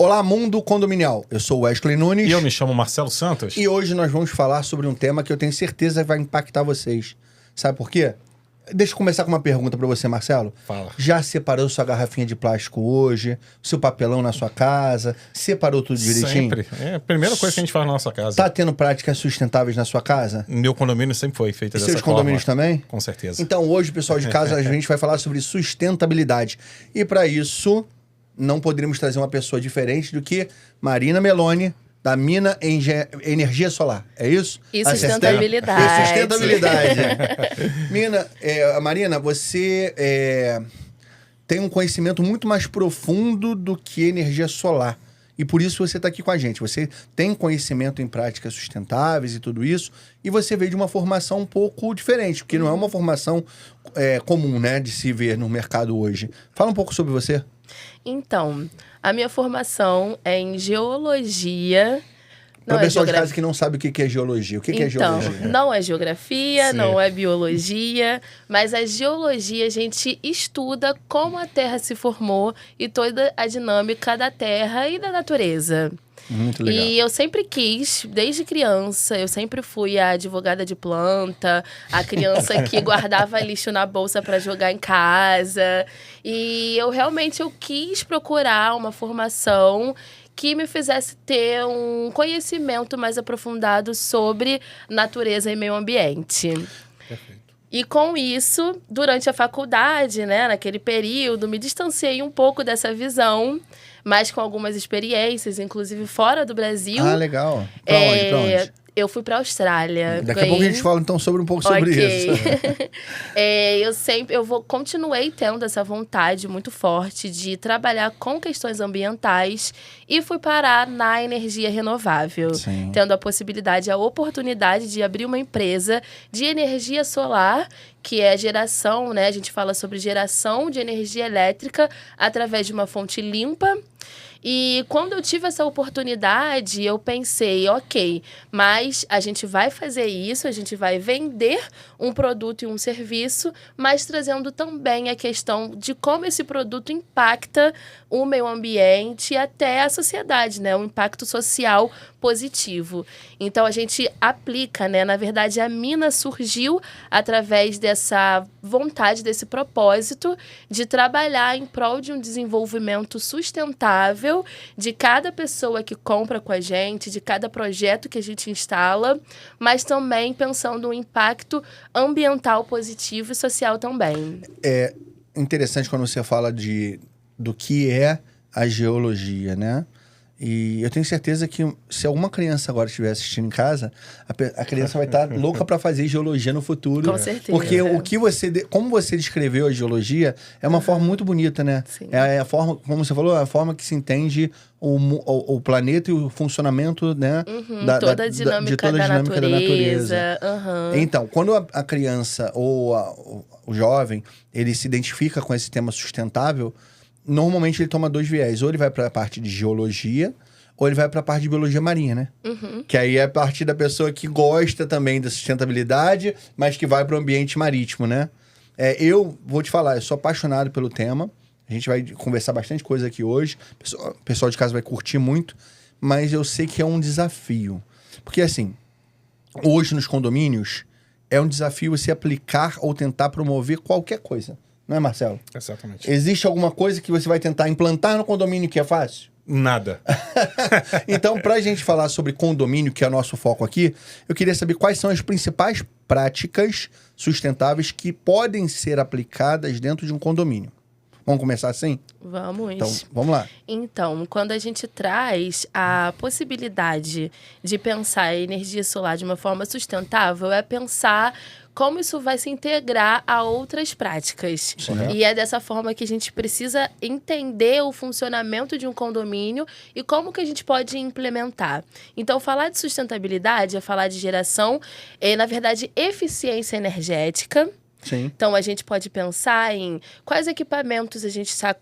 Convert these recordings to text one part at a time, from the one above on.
Olá, mundo condominial. Eu sou Wesley Nunes. E eu me chamo Marcelo Santos. E hoje nós vamos falar sobre um tema que eu tenho certeza vai impactar vocês. Sabe por quê? Deixa eu começar com uma pergunta pra você, Marcelo. Fala. Já separou sua garrafinha de plástico hoje? Seu papelão na sua casa? Separou tudo direitinho? Sempre. É a primeira coisa que a gente faz na nossa casa. Tá tendo práticas sustentáveis na sua casa? Meu condomínio sempre foi feito dessa forma. Seus condomínios também? Com certeza. Então hoje, pessoal de casa, a gente vai falar sobre sustentabilidade. E para isso, não poderíamos trazer uma pessoa diferente do que Marina Meloni, da Mina Energia Solar. É isso? E sustentabilidade. E sustentabilidade. Marina, você tem um conhecimento muito mais profundo do que energia solar. E por isso você está aqui com a gente. Você tem conhecimento em práticas sustentáveis e tudo isso. E você veio de uma formação um pouco diferente, porque não é uma formação comum, né, de se ver no mercado hoje. Fala um pouco sobre você. Então, a minha formação é em geologia. Para o pessoal de casa que não sabe o que é geologia. O que é geologia? Não é geografia, Sim. não é biologia, mas a geologia a gente estuda como a Terra se formou e toda a dinâmica da Terra e da natureza. Muito legal. E eu sempre quis, desde criança, eu sempre fui a advogada de planta, a criança que guardava lixo na bolsa para jogar em casa. E eu realmente quis procurar uma formação que me fizesse ter um conhecimento mais aprofundado sobre natureza e meio ambiente. Perfeito. E com isso, durante a faculdade, né, naquele período, me distanciei um pouco dessa visão, mas com algumas experiências, inclusive fora do Brasil. Ah, legal. Pra onde? Pra onde? Eu fui para a Austrália. Daqui a pouco a gente fala então um pouco sobre isso. Continuei tendo essa vontade muito forte de trabalhar com questões ambientais e fui parar na energia renovável. Sim. Tendo a oportunidade de abrir uma empresa de energia solar, que é geração, né? A gente fala sobre geração de energia elétrica através de uma fonte limpa. E quando eu tive essa oportunidade, eu pensei, ok, mas a gente vai fazer isso, a gente vai vender um produto e um serviço, mas trazendo também a questão de como esse produto impacta o meio ambiente e até a sociedade, né? Um impacto social positivo. Então, a gente aplica, né? Na verdade, a Mina surgiu através dessa vontade, desse propósito de trabalhar em prol de um desenvolvimento sustentável de cada pessoa que compra com a gente, de cada projeto que a gente instala, mas também pensando no impacto ambiental positivo e social também. É interessante quando você fala do que é a geologia, né? E eu tenho certeza que se alguma criança agora estiver assistindo em casa, a criança vai estar louca para fazer geologia no futuro. Com certeza. Porque como você descreveu a geologia, é uma forma muito bonita, né? Sim. É a forma, como você falou, é a forma que se entende o planeta e o funcionamento, né? Toda a dinâmica da natureza. Então, quando a criança ou o jovem, ele se identifica com esse tema sustentável, normalmente ele toma dois viés. Ou ele vai para a parte de geologia, ou ele vai para a parte de biologia marinha, né? Que aí é a parte da pessoa que gosta também da sustentabilidade, mas que vai para o ambiente marítimo, né? Eu vou te falar, eu sou apaixonado pelo tema. A gente vai conversar bastante coisa aqui hoje. O pessoal de casa vai curtir muito, mas eu sei que é um desafio. Porque assim, hoje nos condomínios, é um desafio você aplicar ou tentar promover qualquer coisa. Não é, Marcelo? Exatamente. Existe alguma coisa que você vai tentar implantar no condomínio que é fácil? Nada. Então, pra gente falar sobre condomínio, que é o nosso foco aqui, eu queria saber quais são as principais práticas sustentáveis que podem ser aplicadas dentro de um condomínio. Vamos começar assim? Vamos. Então, vamos lá. Então, quando a gente traz a possibilidade de pensar a energia solar de uma forma sustentável, é pensar como isso vai se integrar a outras práticas. Correto. E é dessa forma que a gente precisa entender o funcionamento de um condomínio e como que a gente pode implementar. Então, falar de sustentabilidade é falar de geração, na verdade, eficiência energética, Sim. Então, a gente pode pensar em quais equipamentos a gente está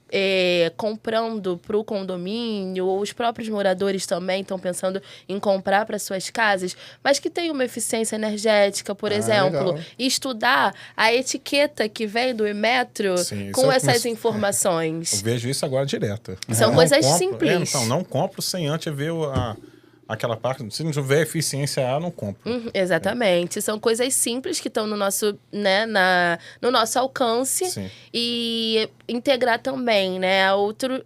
comprando para o condomínio, ou os próprios moradores também estão pensando em comprar para suas casas, mas que tem uma eficiência energética, por exemplo. Legal. E estudar a etiqueta que vem do Inmetro Sim, com isso eu essas começo- informações. Eu vejo isso agora direto. São Não coisas compro- simples. Então, não compro sem antes ver aquela parte. Se não tiver eficiência A, não compro. Exatamente. São coisas simples que estão no nosso, né, no nosso alcance. Sim. E integrar também, né,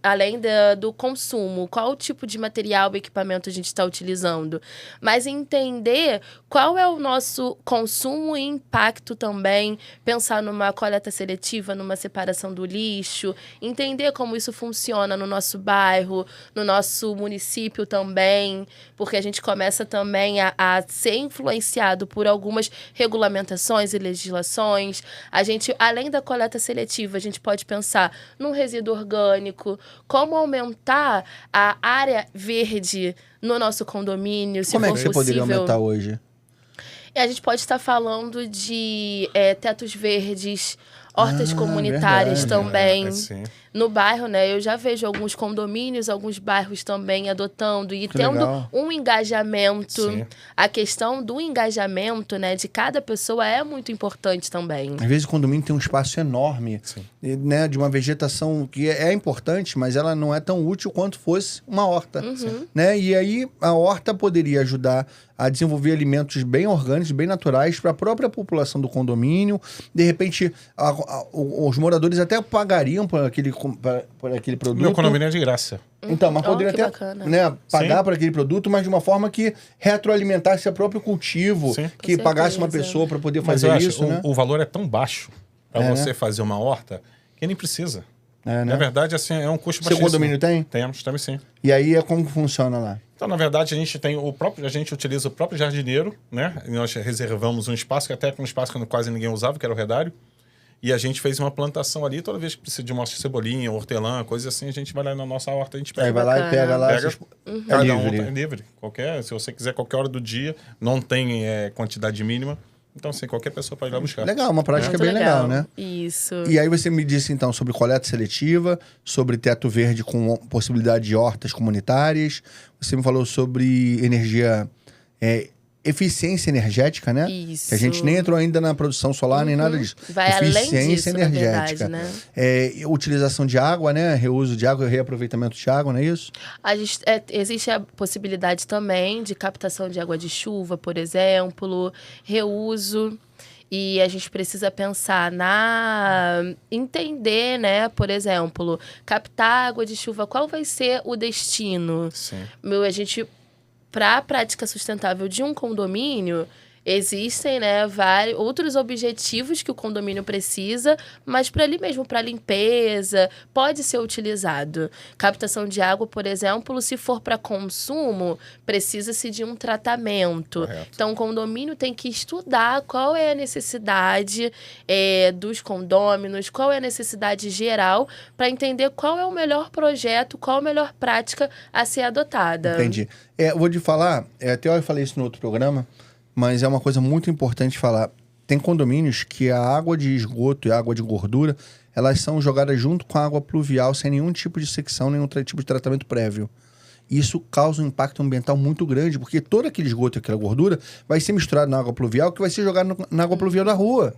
além do consumo. Qual tipo de material e equipamento a gente está utilizando. Mas entender qual é o nosso consumo e impacto também. Pensar numa coleta seletiva, numa separação do lixo. Entender como isso funciona no nosso bairro, no nosso município também. Porque a gente começa também a ser influenciado por algumas regulamentações e legislações. A gente, além da coleta seletiva, a gente pode pensar num resíduo orgânico, como aumentar a área verde no nosso condomínio, se Como é for que você poderia possível. aumentar hoje? E a gente pode estar falando de tetos verdes, hortas comunitárias verdade. também. Sim. No bairro, né? Eu já vejo alguns condomínios, alguns bairros também adotando e Que tendo legal. um engajamento. Sim. A questão do engajamento, né, de cada pessoa é muito importante também. Às vezes o condomínio tem um espaço enorme, Sim. né, de uma vegetação que é importante, mas ela não é tão útil quanto fosse uma horta. Né? E aí a horta poderia ajudar a desenvolver alimentos bem orgânicos, bem naturais para a própria população do condomínio. De repente, os moradores até pagariam por aquele produto. Meu condomínio é de graça. Então, mas Oh, poderia que até bacana. pagar Sim. por aquele produto, mas de uma forma que retroalimentasse o próprio cultivo, Sim. que Com pagasse uma certeza. pessoa para poder Mas fazer eu acho isso, né? o valor é tão baixo para É, você né? fazer uma horta que nem precisa. É, né? Na verdade, assim, é um custo Seu baixíssimo. condomínio tem? Temos sim. E aí é como funciona lá? Então, na verdade, a gente utiliza o próprio jardineiro, né? E nós reservamos um espaço, que até um espaço que quase ninguém usava, que era o redário. E a gente fez uma plantação ali, toda vez que precisa de uma cebolinha, hortelã, coisa assim, a gente vai lá na nossa horta, a gente pega. Aí vai lá e bacana. pega lá. Pega, É cada um livre. é livre. Se você quiser, qualquer hora do dia, não tem quantidade mínima. Então, assim, qualquer pessoa pode ir lá buscar. Legal, uma prática Muito bem legal, né? Isso. E aí você me disse, então, sobre coleta seletiva, sobre teto verde com possibilidade de hortas comunitárias. Você me falou sobre energia... eficiência energética, né? Isso. Que a gente nem entrou ainda na produção solar, nem nada disso. Vai além Eficiência disso, na energética. verdade, né? Utilização de água, né? Reuso de água e reaproveitamento de água, não é isso? Existe a possibilidade também de captação de água de chuva, por exemplo, reuso. E a gente precisa pensar entender, né? Por exemplo, captar água de chuva, qual vai ser o destino? Sim. Para a prática sustentável de um condomínio, existem, né, vários outros objetivos que o condomínio precisa, mas para ali mesmo, para limpeza, pode ser utilizado. Captação de água, por exemplo, se for para consumo, precisa-se de um tratamento. Correto. Então, o condomínio tem que estudar qual é a necessidade dos condôminos, qual é a necessidade geral, para entender qual é o melhor projeto, qual a melhor prática a ser adotada. Entendi. Eu vou te falar, até eu falei isso no outro programa, mas é uma coisa muito importante falar. Tem condomínios que a água de esgoto e a água de gordura, elas são jogadas junto com a água pluvial, sem nenhum tipo de secção, nenhum tipo de tratamento prévio. Isso causa um impacto ambiental muito grande, porque todo aquele esgoto e aquela gordura vai ser misturado na água pluvial, que vai ser jogado na água pluvial da rua.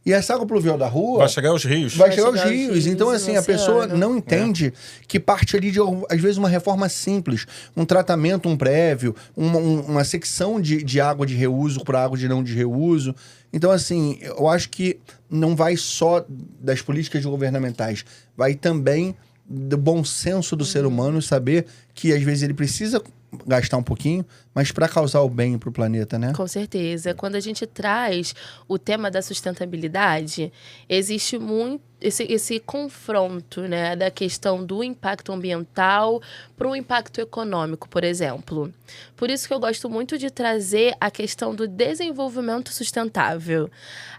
E essa água pluvial da rua... Vai chegar aos rios. Vai chegar aos rios. Então, e assim, no a pessoa oceano. não entende que parte ali de, às vezes, uma reforma simples. Um tratamento, um prévio, uma secção de água de reuso para água de não de reuso. Então, assim, eu acho que não vai só das políticas governamentais. Vai também do bom senso do ser humano saber que, às vezes, ele precisa gastar um pouquinho, mas para causar o bem para o planeta, né? Com certeza. Quando a gente traz o tema da sustentabilidade, existe muito esse confronto, né, da questão do impacto ambiental para o impacto econômico, por exemplo. Por isso que eu gosto muito de trazer a questão do desenvolvimento sustentável.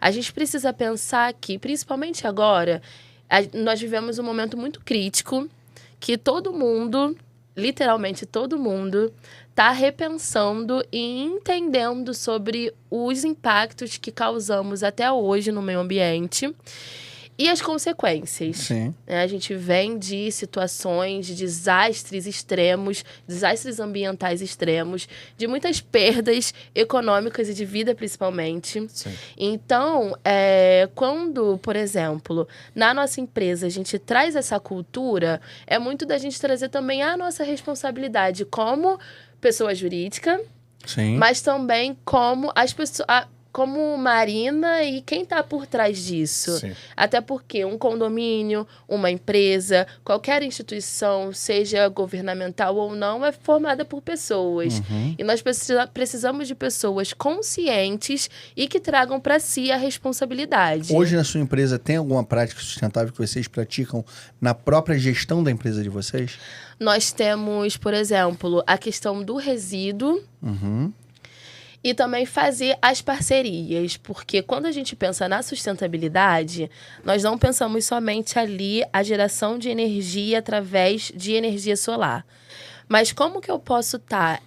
A gente precisa pensar que, principalmente agora, nós vivemos um momento muito crítico, que todo mundo literalmente todo mundo está repensando e entendendo sobre os impactos que causamos até hoje no meio ambiente e as consequências. Sim. A gente vem de situações de desastres extremos, desastres ambientais extremos, de muitas perdas econômicas e de vida, principalmente. Sim. Então, quando, por exemplo, na nossa empresa a gente traz essa cultura, é muito da gente trazer também a nossa responsabilidade como pessoa jurídica, Sim. mas também como as pessoas... como Marina e quem está por trás disso. Sim. Até porque um condomínio, uma empresa, qualquer instituição, seja governamental ou não, é formada por pessoas. Uhum. E nós precisamos de pessoas conscientes e que tragam para si a responsabilidade. Hoje na sua empresa tem alguma prática sustentável que vocês praticam na própria gestão da empresa de vocês? Nós temos, por exemplo, a questão do resíduo. Uhum. E também fazer as parcerias, porque quando a gente pensa na sustentabilidade, nós não pensamos somente ali a geração de energia através de energia solar. Mas como que eu posso estar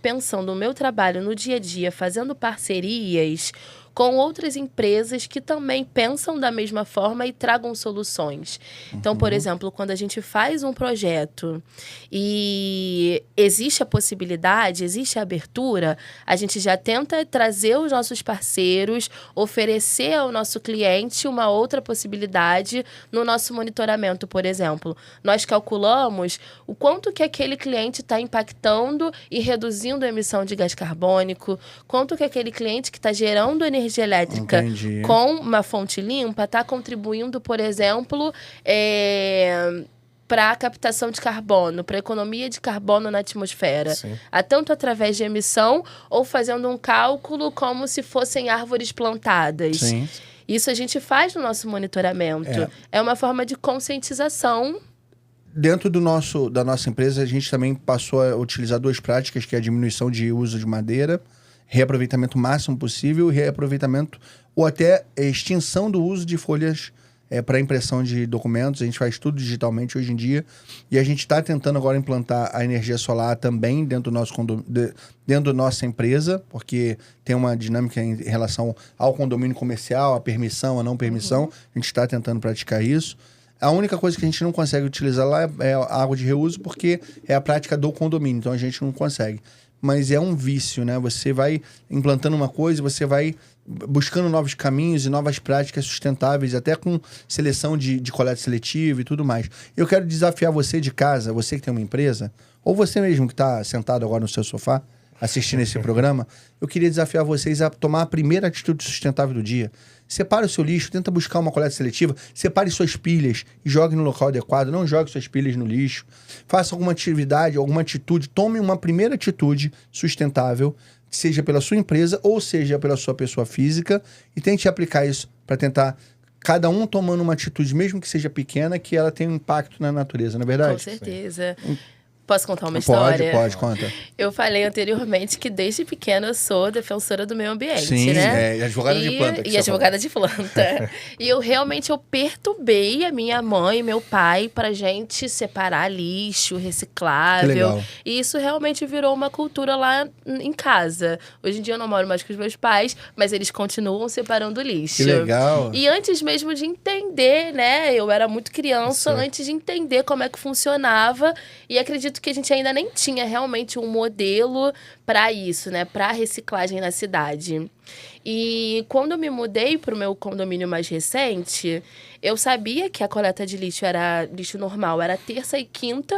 pensando no meu trabalho no dia a dia, fazendo parcerias com outras empresas que também pensam da mesma forma e tragam soluções. Então, por exemplo, quando a gente faz um projeto e existe a possibilidade, existe a abertura, a gente já tenta trazer os nossos parceiros, oferecer ao nosso cliente uma outra possibilidade no nosso monitoramento, por exemplo. Nós calculamos o quanto que aquele cliente está impactando e reduzindo a emissão de gás carbônico, quanto que aquele cliente que está gerando energia elétrica Entendi. com uma fonte limpa está contribuindo, por exemplo, para a captação de carbono, para a economia de carbono na atmosfera. Sim. Tanto através de emissão ou fazendo um cálculo como se fossem árvores plantadas. Sim. Isso a gente faz no nosso monitoramento. É uma forma de conscientização. Dentro da nossa empresa, a gente também passou a utilizar duas práticas, que é a diminuição de uso de madeira, reaproveitamento máximo possível, reaproveitamento ou até extinção do uso de folhas para impressão de documentos. A gente faz tudo digitalmente hoje em dia e a gente está tentando agora implantar a energia solar também dentro do nosso dentro da nossa empresa, porque tem uma dinâmica em relação ao condomínio comercial, a permissão, a não permissão. A gente está tentando praticar isso. A única coisa que a gente não consegue utilizar lá é a água de reuso, porque é a prática do condomínio, então a gente não consegue. Mas é um vício, né? Você vai implantando uma coisa, você vai buscando novos caminhos e novas práticas sustentáveis, até com seleção de coleta seletiva e tudo mais. Eu quero desafiar você de casa, você que tem uma empresa, ou você mesmo que está sentado agora no seu sofá, assistindo esse programa, eu queria desafiar vocês a tomar a primeira atitude sustentável do dia. Separe o seu lixo, tenta buscar uma coleta seletiva, separe suas pilhas e jogue no local adequado, não jogue suas pilhas no lixo. Faça alguma atividade, alguma atitude, tome uma primeira atitude sustentável, seja pela sua empresa ou seja pela sua pessoa física, e tente aplicar isso para tentar, cada um tomando uma atitude, mesmo que seja pequena, que ela tenha um impacto na natureza, não é verdade? Com certeza. Posso contar uma história? Pode, conta. Eu falei anteriormente que desde pequena eu sou defensora do meio ambiente, Sim, né? advogada de planta. E advogada de planta. E eu perturbei a minha mãe e meu pai pra gente separar lixo reciclável. Que legal. E isso realmente virou uma cultura lá em casa. Hoje em dia eu não moro mais com os meus pais, mas eles continuam separando lixo. Que legal. E antes mesmo de entender, né? Eu era muito criança, Sim. antes de entender como é que funcionava. E acredito que a gente ainda nem tinha realmente um modelo para isso, né? Para reciclagem na cidade. E quando eu me mudei para o meu condomínio mais recente, eu sabia que a coleta de lixo era lixo normal, era terça e quinta.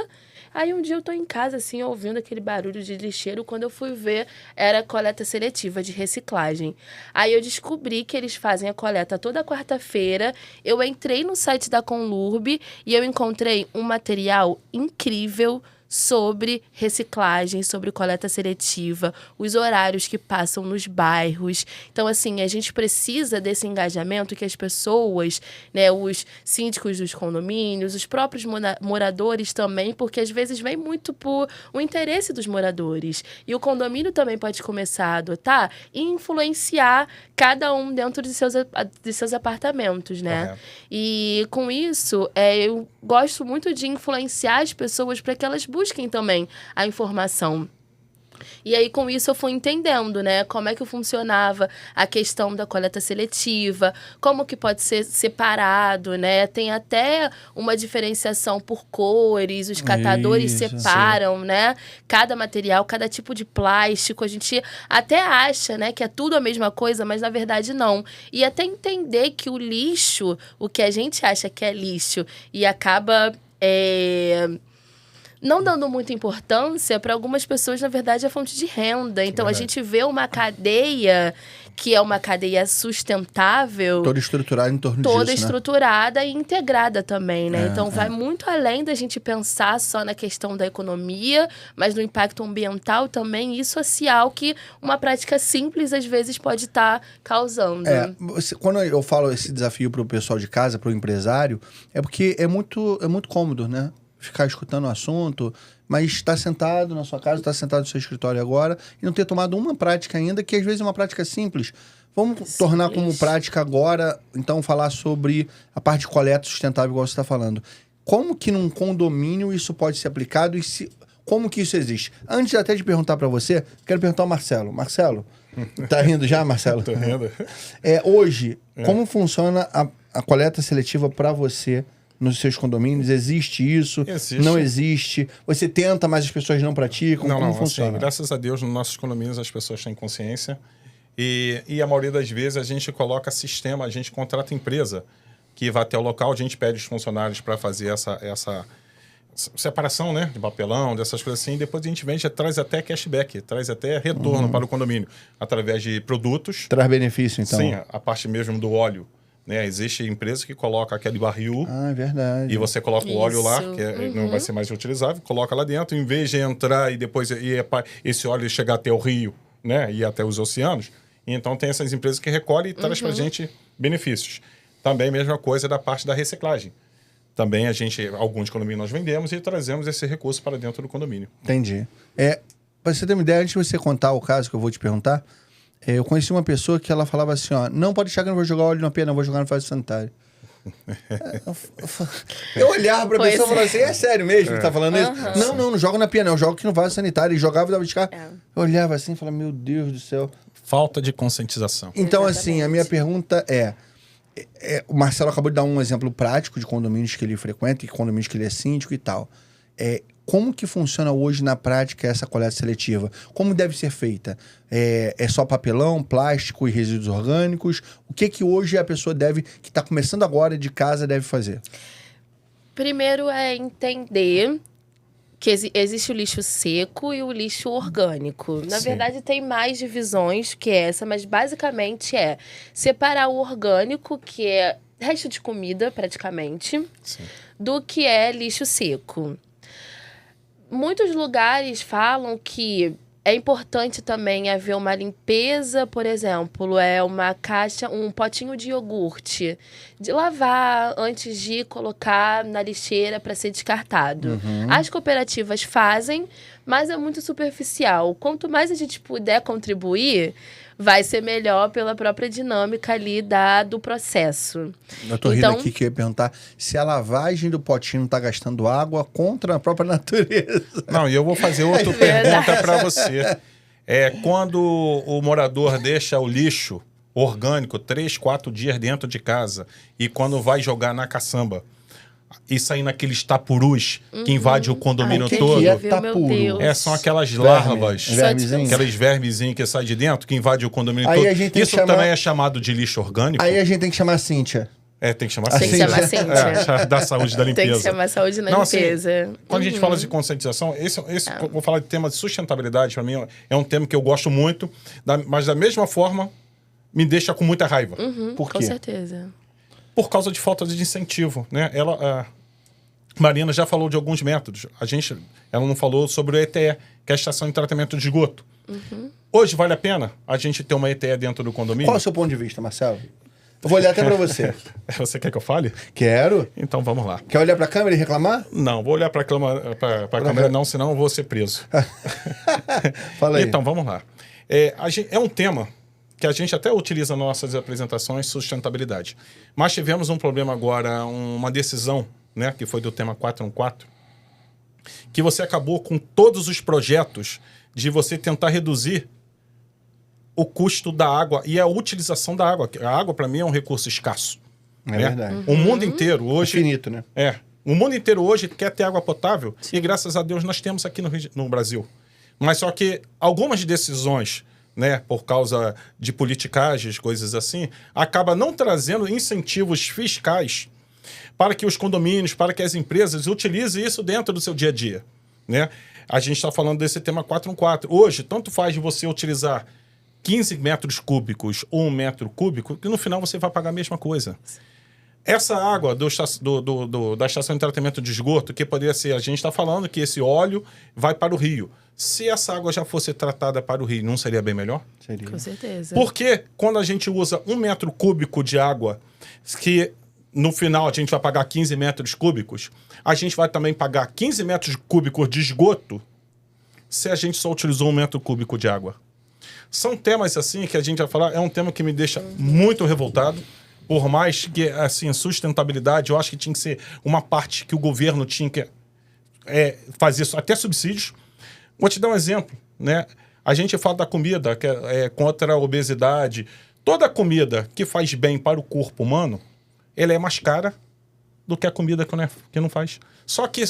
Aí um dia eu tô em casa, assim, ouvindo aquele barulho de lixeiro. Quando eu fui ver, era coleta seletiva de reciclagem. Aí eu descobri que eles fazem a coleta toda quarta-feira. Eu entrei no site da Conlurb e eu encontrei um material incrível sobre reciclagem, sobre coleta seletiva, os horários que passam nos bairros. Então, assim, a gente precisa desse engajamento que as pessoas, né, os síndicos dos condomínios, os próprios moradores também, porque às vezes vem muito por o interesse dos moradores. E o condomínio também pode começar a adotar e influenciar cada um dentro de seus apartamentos, né? Correto. E com isso, gosto muito de influenciar as pessoas para que elas busquem também a informação. E aí, com isso, eu fui entendendo, né? Como é que funcionava a questão da coleta seletiva, como que pode ser separado, né? Tem até uma diferenciação por cores, os catadores separam, né? Cada material, cada tipo de plástico. A gente até acha, né, que é tudo a mesma coisa, mas na verdade não. E até entender que o lixo, o que a gente acha que é lixo, e acaba... não dando muita importância, para algumas pessoas, na verdade, é fonte de renda. Então, a gente vê uma cadeia que é uma cadeia sustentável. Toda estruturada em torno disso, Toda estruturada e integrada também, né? Então, vai muito além da gente pensar só na questão da economia, mas no impacto ambiental também e social que uma prática simples, às vezes, pode estar causando. Quando eu falo esse desafio para o pessoal de casa, para o empresário, é porque é muito cômodo, né? Ficar escutando o assunto, mas estar sentado na sua casa, estar sentado no seu escritório agora e não ter tomado uma prática ainda, que às vezes é uma prática simples. Vamos tornar como prática agora, então, falar sobre a parte de coleta sustentável, igual você está falando. Como que num condomínio isso pode ser aplicado e como que isso existe? Antes até de perguntar para você, quero perguntar ao Marcelo. Marcelo, tá rindo já, Marcelo? Tô rindo. Hoje, como funciona a coleta seletiva para você nos seus condomínios? Existe isso? Existe. Não existe? Você tenta, mas as pessoas não praticam? Como funciona? Assim, graças a Deus, nos nossos condomínios as pessoas têm consciência e a maioria das vezes a gente coloca sistema, a gente contrata empresa que vai até o local, a gente pede os funcionários para fazer essa separação, né, de papelão, dessas coisas assim, e depois a gente vende, traz até cashback, traz até retorno para o condomínio, através de produtos. Traz benefício, então? Sim, a parte mesmo do óleo. Né? Existe empresa que coloca aquele barril é verdade. E você coloca o óleo lá, que não vai ser mais utilizável, coloca lá dentro, em vez de entrar e depois esse óleo chegar até o rio, né? E até os oceanos. E então tem essas empresas que recolhem e traz pra gente benefícios. Também a mesma coisa da parte da reciclagem. Também alguns condomínios nós vendemos e trazemos esse recurso para dentro do condomínio. Entendi. Pra você ter uma ideia, antes de você contar o caso que eu vou te perguntar, eu conheci uma pessoa que ela falava assim, ó, não pode deixar que eu não vou jogar óleo na pia, não, vou jogar no vaso sanitário. Eu olhava pra pessoa e falava assim, é sério mesmo que tá falando isso? Não jogo na pia não, eu jogo aqui no vaso sanitário. E jogava e dava de cá. Eu olhava assim e falava, meu Deus do céu. Falta de conscientização. Então, assim, a minha pergunta o Marcelo acabou de dar um exemplo prático de condomínios que ele frequenta, e condomínios que ele é síndico e tal. Como que funciona hoje na prática essa coleta seletiva? Como deve ser feita? É só papelão, plástico e resíduos orgânicos? O que hoje a pessoa que está começando agora de casa, deve fazer? Primeiro é entender que existe o lixo seco e o lixo orgânico. Na verdade, tem mais divisões que essa, mas basicamente separar o orgânico, que é resto de comida, praticamente, do que é lixo seco. Muitos lugares falam que é importante também haver uma limpeza, por exemplo, um potinho de iogurte, de lavar antes de colocar na lixeira para ser descartado. As cooperativas fazem, mas é muito superficial. Quanto mais a gente puder contribuir, vai ser melhor pela própria dinâmica ali do processo. Eu tô rindo aqui que eu ia perguntar se a lavagem do potinho tá gastando água contra a própria natureza. Não, e eu vou fazer outra pergunta para você. Quando o morador deixa o lixo orgânico 3, 4 dias dentro de casa e quando vai jogar na caçamba e sair naqueles tapurus que invade o condomínio todo. Que é tapuru? São aquelas larvas, vermezinhos. aqueles vermezinhos que saem de dentro, que invadem o condomínio Aí todo. Isso também é chamado de lixo orgânico? Aí a gente tem que chamar a Cíntia. Tem que chamar Tem que chamar a Cíntia. Da saúde da limpeza. Tem que chamar a saúde da limpeza. Assim, quando a gente fala de conscientização, vou falar de tema de sustentabilidade, para mim é um tema que eu gosto muito, mas da mesma forma me deixa com muita raiva. Por quê? Com certeza. Por causa de falta de incentivo, né? Marina já falou de alguns métodos. Ela não falou sobre o ETE, que é a estação de tratamento de esgoto. Hoje vale a pena a gente ter uma ETE dentro do condomínio? Qual é o seu ponto de vista, Marcelo? Eu vou olhar até pra você. Você quer que eu fale? Quero. Então vamos lá. Quer olhar pra câmera e reclamar? Não, vou olhar pra câmera não, senão eu vou ser preso. Fala aí. Então vamos lá. É um tema que a gente até utiliza nas nossas apresentações, sustentabilidade. Mas tivemos um problema agora, uma decisão né, que foi do tema 414, que você acabou com todos os projetos de você tentar reduzir o custo da água e a utilização da água. A água, para mim, é um recurso escasso. É verdade. O mundo inteiro hoje... Infinito, né? O mundo inteiro hoje quer ter água potável. Sim. E graças a Deus nós temos aqui no Brasil. Mas só que algumas decisões, né, por causa de politicagens, coisas assim, acaba não trazendo incentivos fiscais para que os condomínios, para que as empresas utilizem isso dentro do seu dia a dia, né? A gente está falando desse tema 414. Hoje, tanto faz de você utilizar 15 metros cúbicos ou 1 metro cúbico, que no final você vai pagar a mesma coisa. Essa água da estação de tratamento de esgoto, que poderia ser, a gente está falando que esse óleo vai para o rio. Se essa água já fosse tratada para o rio, não seria bem melhor? Seria. Com certeza. Porque quando a gente usa 1 metro cúbico de água, que no final a gente vai pagar 15 metros cúbicos, a gente vai também pagar 15 metros cúbicos de esgoto se a gente só utilizou 1 metro cúbico de água. São temas assim que a gente vai falar, é um tema que me deixa muito revoltado. Por mais que, assim, sustentabilidade, eu acho que tinha que ser uma parte que o governo tinha que fazer até subsídios. Vou te dar um exemplo, né? A gente fala da comida, que é contra a obesidade. Toda comida que faz bem para o corpo humano, ela é mais cara do que a comida que não faz. Só que,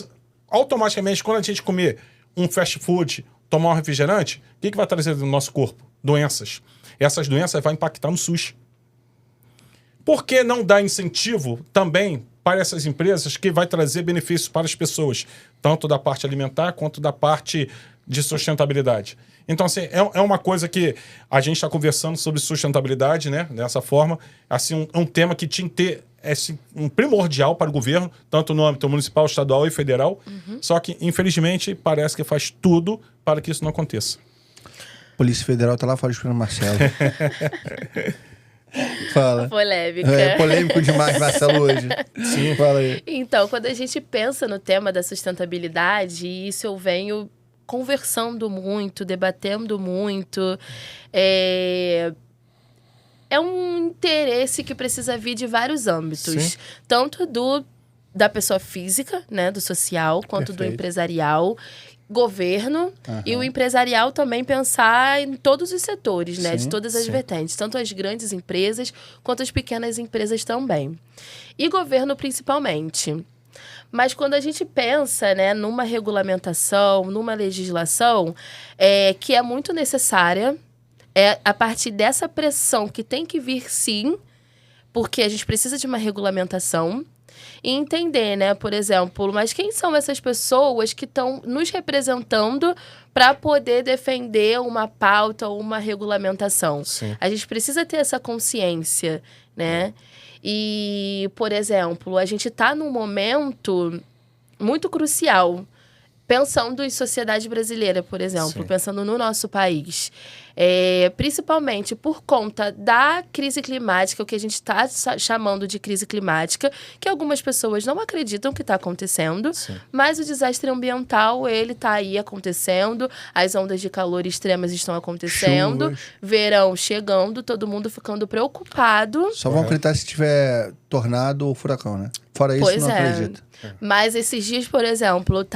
automaticamente, quando a gente comer um fast food, tomar um refrigerante, o que vai trazer no nosso corpo? Doenças. Essas doenças vão impactar no SUS. Por que não dar incentivo também para essas empresas que vai trazer benefícios para as pessoas, tanto da parte alimentar quanto da parte de sustentabilidade? Então, assim, é uma coisa que a gente está conversando sobre sustentabilidade, né? Dessa forma, assim, um tema que tinha que ter um primordial para o governo, tanto no âmbito municipal, estadual e federal. Só que, infelizmente, parece que faz tudo para que isso não aconteça. Polícia Federal tá lá fora esperando o Marcelo. Fala. Polêmica. É polêmico demais, Marcelo, hoje. Sim, fala aí. Então, quando a gente pensa no tema da sustentabilidade, isso eu venho conversando muito, debatendo muito. É um interesse que precisa vir de vários âmbitos. Sim. Tanto da pessoa física, né, do social, quanto do empresarial, governo, e o empresarial também pensar em todos os setores, né? Sim, de todas as vertentes, tanto as grandes empresas quanto as pequenas empresas também. E governo principalmente. Mas quando a gente pensa, né, numa regulamentação, numa legislação, que é muito necessária, a partir dessa pressão que tem que vir sim, porque a gente precisa de uma regulamentação, e entender, né, por exemplo, mas quem são essas pessoas que estão nos representando para poder defender uma pauta ou uma regulamentação? Sim. A gente precisa ter essa consciência, né? E, por exemplo, a gente está num momento muito crucial, pensando em sociedade brasileira, por exemplo, pensando no nosso país. Principalmente por conta da crise climática, o que a gente está chamando de crise climática, que algumas pessoas não acreditam que está acontecendo, mas o desastre ambiental, ele está aí acontecendo, as ondas de calor extremas estão acontecendo, chuvas, verão chegando, todo mundo ficando preocupado. Só vão acreditar se tiver tornado ou furacão, né? Fora isso, não acredita. Mas esses dias, por exemplo,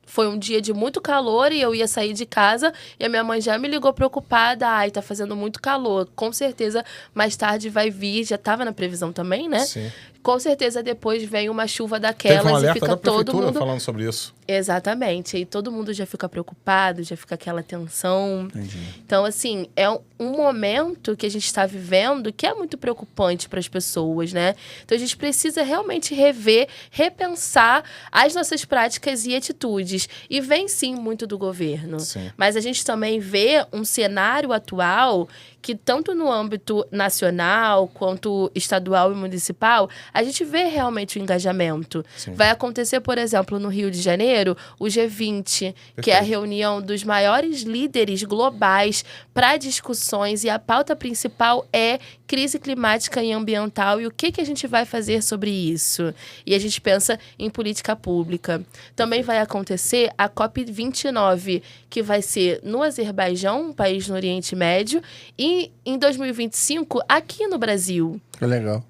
foi um dia de muito calor e eu ia sair de casa e a minha mãe já me ligou preocupada. Ai, tá fazendo muito calor. Com certeza, mais tarde vai vir. Já tava na previsão também, né? Sim. Com certeza, depois vem uma chuva daquelas. Teve um alerta e fica da todo mundo falando sobre isso. Exatamente. E todo mundo já fica preocupado, já fica aquela tensão. Entendi. Então, assim, é um momento que a gente está vivendo que é muito preocupante para as pessoas, né? Então, a gente precisa realmente rever, repensar as nossas práticas e atitudes. E vem, sim, muito do governo. Sim. Mas a gente também vê um cenário atual que, tanto no âmbito nacional quanto estadual e municipal, a gente vê realmente o engajamento. Sim. Vai acontecer, por exemplo, no Rio de Janeiro, o G20, Perfeito. Que é a reunião dos maiores líderes globais para discussões, e a pauta principal é crise climática e ambiental e o que a gente vai fazer sobre isso. E a gente pensa em política pública. Também vai acontecer a COP29, que vai ser no Azerbaijão, um país no Oriente Médio, e em 2025, aqui no Brasil. Que legal.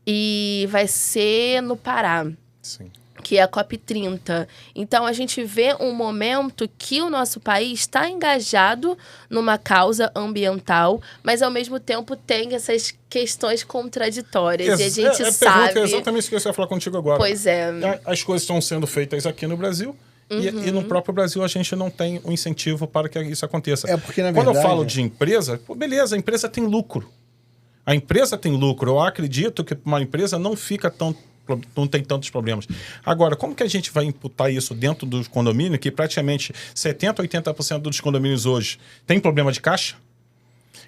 e vai ser no Pará. Sim. Que é a COP30. Então, a gente vê um momento que o nosso país está engajado numa causa ambiental, mas, ao mesmo tempo, tem essas questões contraditórias. E a gente sabe... É exatamente isso que eu ia falar contigo agora. Pois é. As coisas estão sendo feitas aqui no Brasil, e no próprio Brasil a gente não tem um incentivo para que isso aconteça. É porque, na verdade... Quando eu falo de empresa, beleza, a empresa tem lucro. A empresa tem lucro. Eu acredito que uma empresa não tem tantos problemas. Agora, como que a gente vai imputar isso dentro dos condomínios, que praticamente 70%, 80% dos condomínios hoje tem problema de caixa?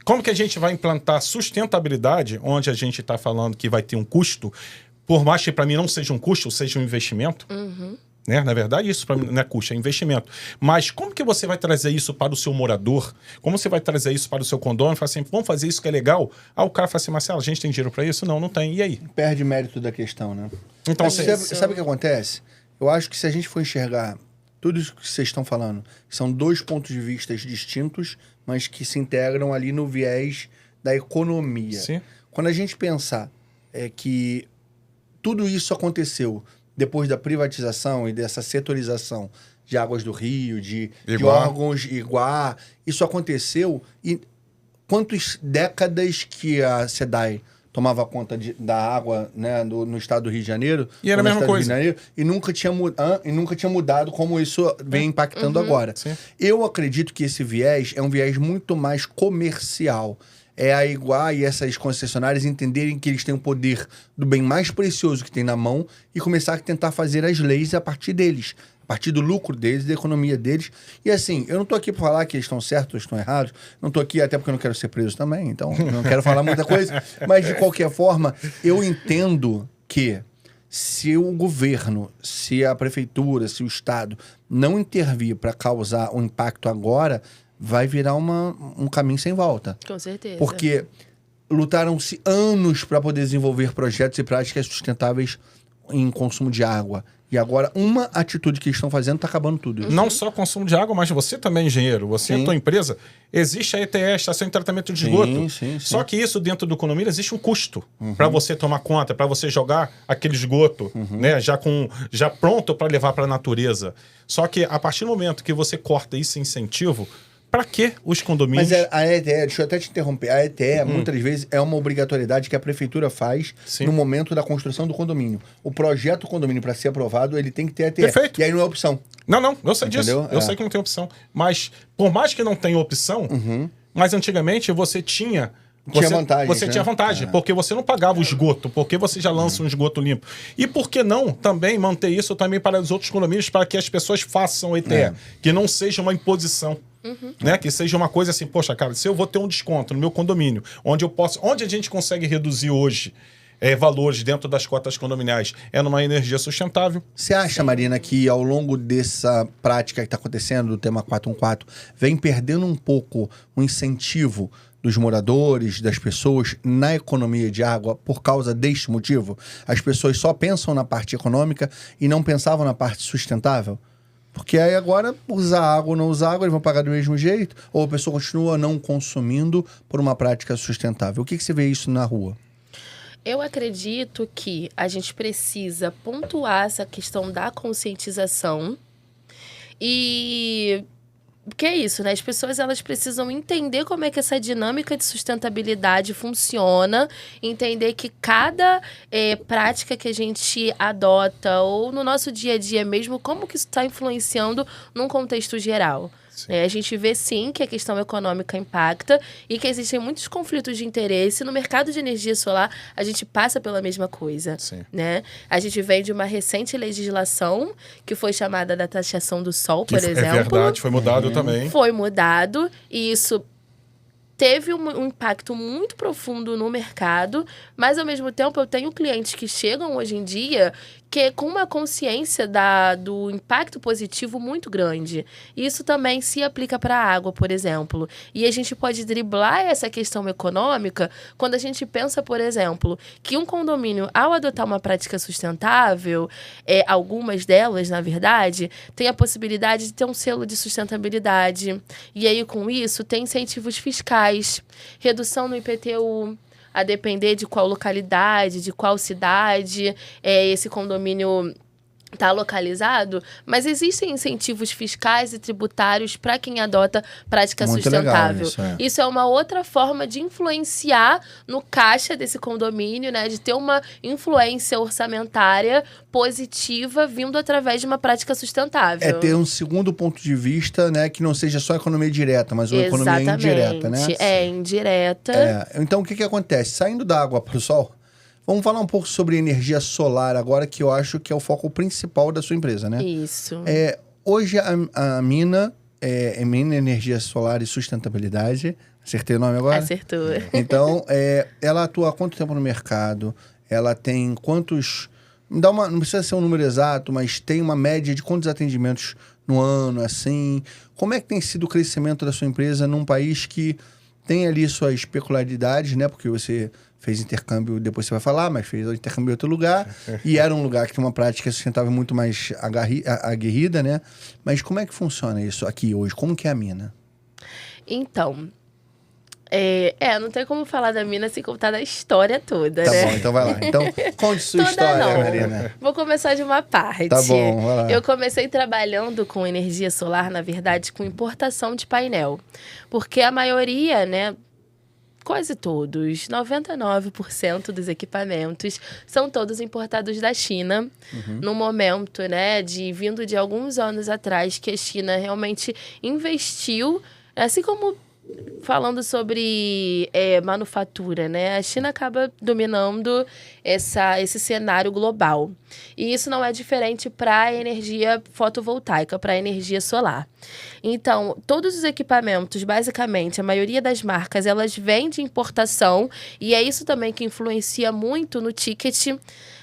Como que a gente vai implantar sustentabilidade, onde a gente está falando que vai ter um custo, por mais que para mim não seja um custo, seja um investimento? Né? Na verdade, isso para mim não é custo, é investimento. Mas como que você vai trazer isso para o seu morador? Como você vai trazer isso para o seu condomínio? Fala assim, vamos fazer isso que é legal? O cara fala assim, Marcelo, a gente tem dinheiro para isso? Não, não tem. E aí? Perde mérito da questão, né? Então, sabe o que acontece? Eu acho que se a gente for enxergar tudo isso que vocês estão falando, são dois pontos de vista distintos, mas que se integram ali no viés da economia. Sim. Quando a gente pensar que tudo isso aconteceu depois da privatização e dessa setorização de Águas do Rio, de órgãos Iguá, isso aconteceu e quantas décadas que a SEDAI tomava conta da água, né, no estado do Rio de Janeiro. E era a mesma coisa. E nunca tinha mudado como isso vem impactando agora. Sim. Eu acredito que esse viés é um viés muito mais comercial. É a Iguá e essas concessionárias entenderem que eles têm o poder do bem mais precioso que tem na mão e começar a tentar fazer as leis a partir deles, a partir do lucro deles, da economia deles. E assim, eu não tô aqui para falar que eles estão certos ou estão errados, não tô aqui até porque eu não quero ser preso também, então não quero falar muita coisa, mas de qualquer forma, eu entendo que se o governo, se a prefeitura, se o Estado não intervir para causar um impacto agora, vai virar um caminho sem volta. Com certeza. Porque lutaram-se anos para poder desenvolver projetos e práticas sustentáveis em consumo de água. E agora, uma atitude que eles estão fazendo está acabando tudo. Não só consumo de água, mas você também, engenheiro. Você e a tua empresa, existe a ETE, Estação de Tratamento de Esgoto. Sim. Só que isso, dentro do condomínio, existe um custo para você tomar conta, para você jogar aquele esgoto, né, já pronto para levar para a natureza. Só que, a partir do momento que você corta esse incentivo, para que os condomínios... Mas a ETE, deixa eu até te interromper, a ETE, muitas vezes, é uma obrigatoriedade que a prefeitura faz no momento da construção do condomínio. O projeto do condomínio, para ser aprovado, ele tem que ter ETE. Perfeito. E aí não é opção. Não, eu sei Entendeu? disso. Eu sei que não tem opção. Mas, por mais que não tenha opção, mas antigamente você tinha... Você tinha vantagem, porque você não pagava o esgoto, porque você já lança um esgoto limpo. E por que não também manter isso também para os outros condomínios, para que as pessoas façam ETE, que não seja uma imposição. Né? Que seja uma coisa assim, poxa, cara, se eu vou ter um desconto no meu condomínio, onde a gente consegue reduzir hoje valores dentro das cotas condominiais, é numa energia sustentável. Você acha, Marina, que ao longo dessa prática que está acontecendo, do tema 414, vem perdendo um pouco o incentivo dos moradores, das pessoas na economia de água por causa deste motivo? As pessoas só pensam na parte econômica e não pensavam na parte sustentável? Porque aí agora, usar água ou não usar água, eles vão pagar do mesmo jeito, ou a pessoa continua não consumindo por uma prática sustentável. O que você vê isso na rua? Eu acredito que a gente precisa pontuar essa questão da conscientização e... Porque é isso, né? As pessoas, elas precisam entender como é que essa dinâmica de sustentabilidade funciona, entender que cada prática que a gente adota, ou no nosso dia a dia mesmo, como que isso está influenciando num contexto geral. A gente vê, sim, que a questão econômica impacta e que existem muitos conflitos de interesse. No mercado de energia solar, a gente passa pela mesma coisa. Né? A gente vem de uma recente legislação, que foi chamada da taxação do sol, por exemplo. É verdade, foi mudado também. Foi mudado e isso teve um impacto muito profundo no mercado, mas, ao mesmo tempo, eu tenho clientes que chegam hoje em dia que com uma consciência do impacto positivo muito grande. Isso também se aplica para a água, por exemplo. E a gente pode driblar essa questão econômica quando a gente pensa, por exemplo, que um condomínio, ao adotar uma prática sustentável, algumas delas, na verdade, tem a possibilidade de ter um selo de sustentabilidade. E aí, com isso, tem incentivos fiscais, redução no IPTU. a depender de qual localidade, de qual cidade esse condomínio está localizado, mas existem incentivos fiscais e tributários para quem adota prática Muito sustentável. legal isso, Isso é uma outra forma de influenciar no caixa desse condomínio, né? De ter uma influência orçamentária positiva vindo através de uma prática sustentável. É ter um segundo ponto de vista, né? Que não seja só economia direta, mas uma economia indireta, né? Indireta. Então, o que acontece? Saindo da água para o sol, vamos falar um pouco sobre energia solar agora, que eu acho que é o foco principal da sua empresa, né? Isso. Hoje a Mina é Mina Energia Solar e Sustentabilidade. Acertei o nome agora? Acertou. Então, ela atua há quanto tempo no mercado? Ela tem quantos... não precisa ser um número exato, mas tem uma média de quantos atendimentos no ano, assim? Como é que tem sido o crescimento da sua empresa num país que tem ali suas peculiaridades, né? Porque você fez intercâmbio, depois você vai falar, mas fez intercâmbio em outro lugar. E era um lugar que tem uma prática sustentável muito mais aguerrida, né? Mas como é que funciona isso aqui hoje? Como que é a Mina? Então, não tem como falar da Mina sem contar da história toda, Tá né? bom, então vai lá. Então, conte sua Toda história, não. Marina. Vou começar de uma parte. Tá bom, vai lá. Eu comecei trabalhando com energia solar, na verdade, com importação de painel. Porque a maioria, né, quase todos, 99% dos equipamentos são todos importados da China. No momento, né, vindo de alguns anos atrás, que a China realmente investiu, assim como falando sobre manufatura, né? A China acaba dominando esse cenário global. E isso não é diferente para a energia fotovoltaica, para a energia solar. Então, todos os equipamentos, basicamente, a maioria das marcas, elas vêm de importação, e é isso também que influencia muito no ticket.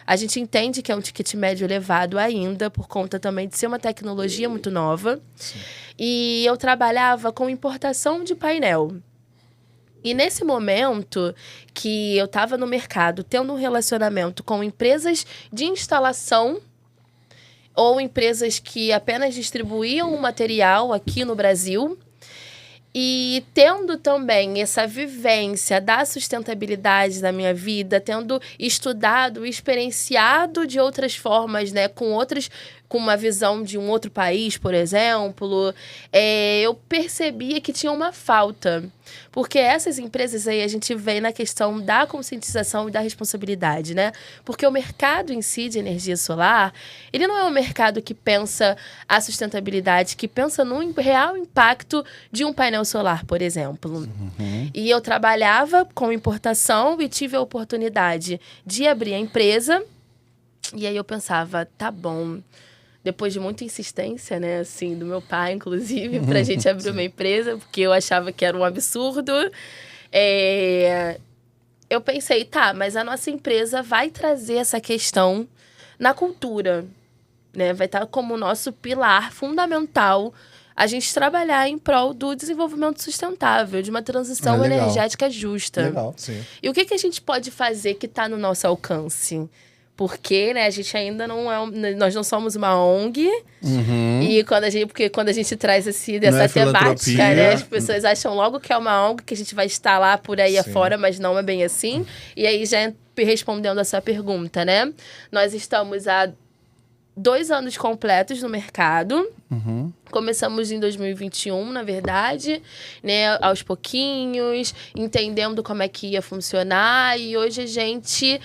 A gente entende que é um ticket médio elevado ainda, por conta também de ser uma tecnologia muito nova. Sim. E eu trabalhava com importação de painel. E nesse momento que eu estava no mercado, tendo um relacionamento com empresas de instalação ou empresas que apenas distribuíam o material aqui no Brasil, e tendo também essa vivência da sustentabilidade na minha vida, tendo estudado, experienciado de outras formas, né, com uma visão de um outro país, por exemplo, eu percebia que tinha uma falta. Porque essas empresas aí, a gente vê na questão da conscientização e da responsabilidade, né? Porque o mercado em si de energia solar, ele não é um mercado que pensa a sustentabilidade, que pensa no real impacto de um painel solar, por exemplo. E eu trabalhava com importação e tive a oportunidade de abrir a empresa. E aí eu pensava, tá bom, depois de muita insistência, né, assim, do meu pai, inclusive, pra gente abrir uma empresa, porque eu achava que era um absurdo, eu pensei, tá, mas a nossa empresa vai trazer essa questão na cultura, né, vai estar como nosso pilar fundamental a gente trabalhar em prol do desenvolvimento sustentável, de uma transição energética justa. Legal, sim. E o que a gente pode fazer que está no nosso alcance? Porque, né, a gente ainda não nós não somos uma ONG. E quando a gente traz dessa temática, né, as pessoas acham logo que é uma ONG, que a gente vai estar lá por aí afora, mas não é bem assim. E aí, já respondendo essa pergunta, né, nós estamos há 2 anos completos no mercado. Começamos em 2021, na verdade, né, aos pouquinhos, entendendo como é que ia funcionar. E hoje a gente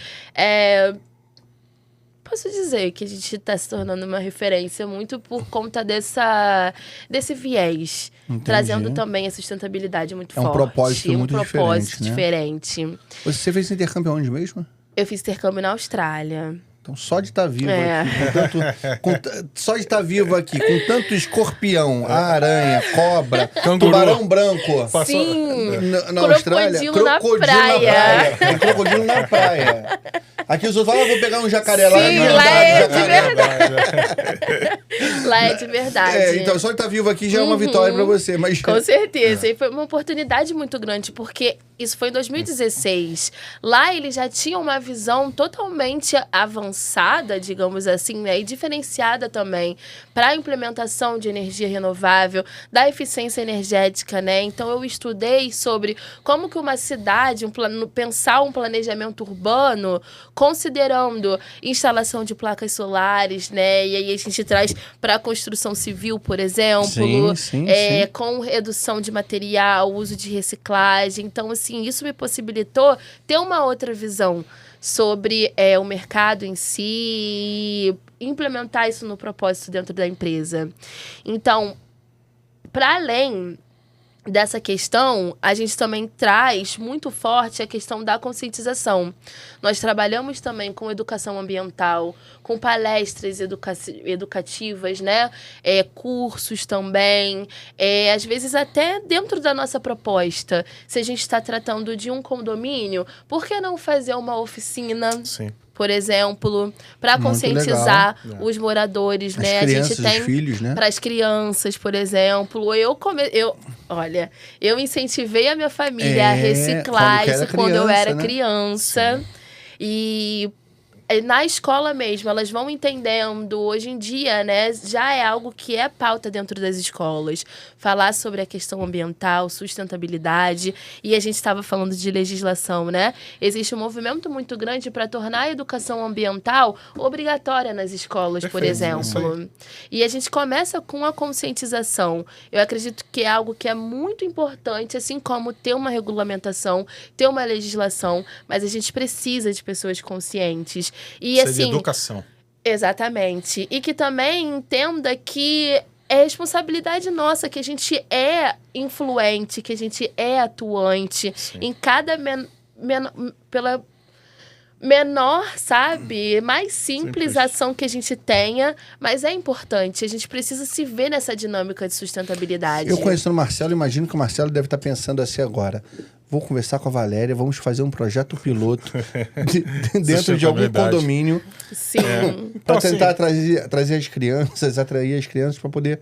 posso dizer que a gente está se tornando uma referência muito por conta desse viés. Entendi. Trazendo também a sustentabilidade muito forte. É um propósito muito diferente. Né? Você fez intercâmbio onde mesmo? Eu fiz intercâmbio na Austrália. Então, só de estar vivo aqui, só de estar vivo aqui, com tanto escorpião, aranha, cobra, tubarão branco. Sim, na Austrália, crocodilo na praia. Crocodilo na praia. Aqui os outros falam, vou pegar um jacaré lá. Sim, lá é de verdade. Lá é de verdade. Então, só de estar vivo aqui já é uma vitória para você. Mas... Com certeza. E foi uma oportunidade muito grande, porque Isso foi em 2016. Lá eles já tinham uma visão totalmente avançada, digamos assim, né? E diferenciada também para a implementação de energia renovável, da eficiência energética, né? Então eu estudei sobre como que uma cidade, pensar um planejamento urbano, considerando instalação de placas solares, né? E aí a gente traz para a construção civil, por exemplo, Sim. com redução de material, uso de reciclagem. Então, assim, isso me possibilitou ter uma outra visão sobre o mercado em si e implementar isso no propósito dentro da empresa. Então, para além dessa questão, a gente também traz muito forte a questão da conscientização. Nós trabalhamos também com educação ambiental, com palestras educativas, né? Cursos também. Às vezes até dentro da nossa proposta. Se a gente está tratando de um condomínio, por que não fazer uma oficina? Sim. Por exemplo, para conscientizar os moradores, As né? crianças, A gente tem os filhos, né? para as crianças, por exemplo. Olha, eu incentivei a minha família a reciclar quando eu era criança. E na escola mesmo, elas vão entendendo. Hoje em dia, né, já é algo que é pauta dentro das escolas. Falar sobre a questão ambiental, sustentabilidade. E a gente estava falando de legislação, né? Existe um movimento muito grande para tornar a educação ambiental obrigatória nas escolas, por exemplo. E a gente começa com a conscientização. Eu acredito que é algo que é muito importante, assim como ter uma regulamentação, ter uma legislação, mas a gente precisa de pessoas conscientes. E assim, de educação. Exatamente. E que também entenda que é responsabilidade nossa, que a gente é influente, que a gente é atuante em cada pela menor, sabe? Mais simples ação que a gente tenha, mas é importante. A gente precisa se ver nessa dinâmica de sustentabilidade. Eu conhecendo o Marcelo, imagino que o Marcelo deve estar pensando assim agora. Vou conversar com a Valéria, vamos fazer um projeto piloto dentro de algum condomínio. Sim. Para tentar atrair as crianças para poder...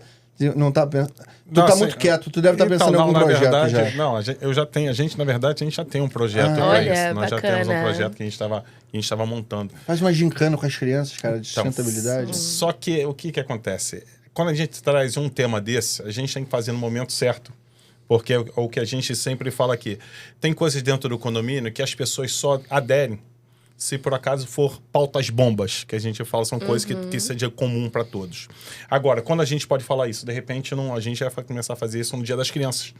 Não tá pensando... Tu tá muito quieto, tu deve estar pensando em algum projeto verdade, já. Não, na verdade, a gente já tem um projeto para isso. Nós já temos um projeto que a gente estava montando. Faz uma gincana com as crianças, cara, de sustentabilidade. Só que o que acontece? Quando a gente traz um tema desse, a gente tem que fazer no momento certo. Porque é o que a gente sempre fala aqui. Tem coisas dentro do condomínio que as pessoas só aderem se por acaso for pautas bombas, que a gente fala, são coisas que seja comum para todos. Agora, quando a gente pode falar isso? De repente, a gente vai começar a fazer isso no Dia das Crianças.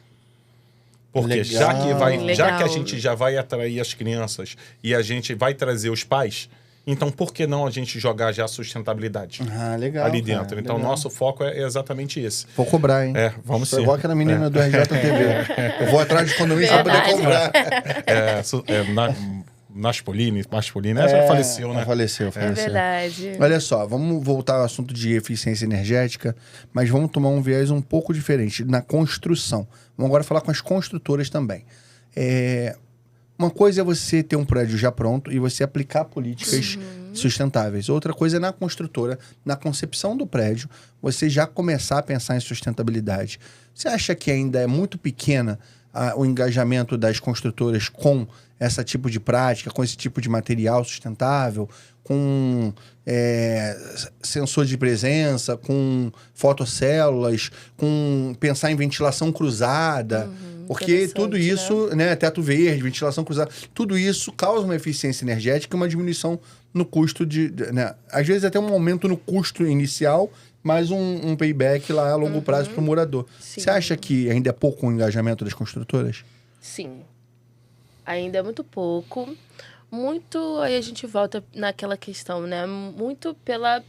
Porque já que a gente já vai atrair as crianças e a gente vai trazer os pais, então por que não a gente jogar já a sustentabilidade ali dentro? Cara, então, nosso foco é exatamente esse. Vou cobrar, hein? Vamos ser. Igual aquela menina do RJTV. Eu vou atrás de condomínio para poder cobrar. Naspolini, ela já faleceu, né? Faleceu. É verdade. Olha só, vamos voltar ao assunto de eficiência energética, mas vamos tomar um viés um pouco diferente na construção. Vamos agora falar com as construtoras também. Uma coisa é você ter um prédio já pronto e você aplicar políticas sustentáveis. Outra coisa é na construtora, na concepção do prédio, você já começar a pensar em sustentabilidade. Você acha que ainda é muito pequena o engajamento das construtoras com esse tipo de prática, com esse tipo de material sustentável, com sensor de presença, com fotocélulas, com pensar em ventilação cruzada? Porque tudo isso, né, teto verde, ventilação cruzada, tudo isso causa uma eficiência energética e uma diminuição no custo né, às vezes até um aumento no custo inicial, mas um payback lá a longo prazo para o morador. Sim. Você acha que ainda é pouco o engajamento das construtoras? Sim. Ainda é muito pouco. Muito, aí a gente volta naquela questão, né? Muito pela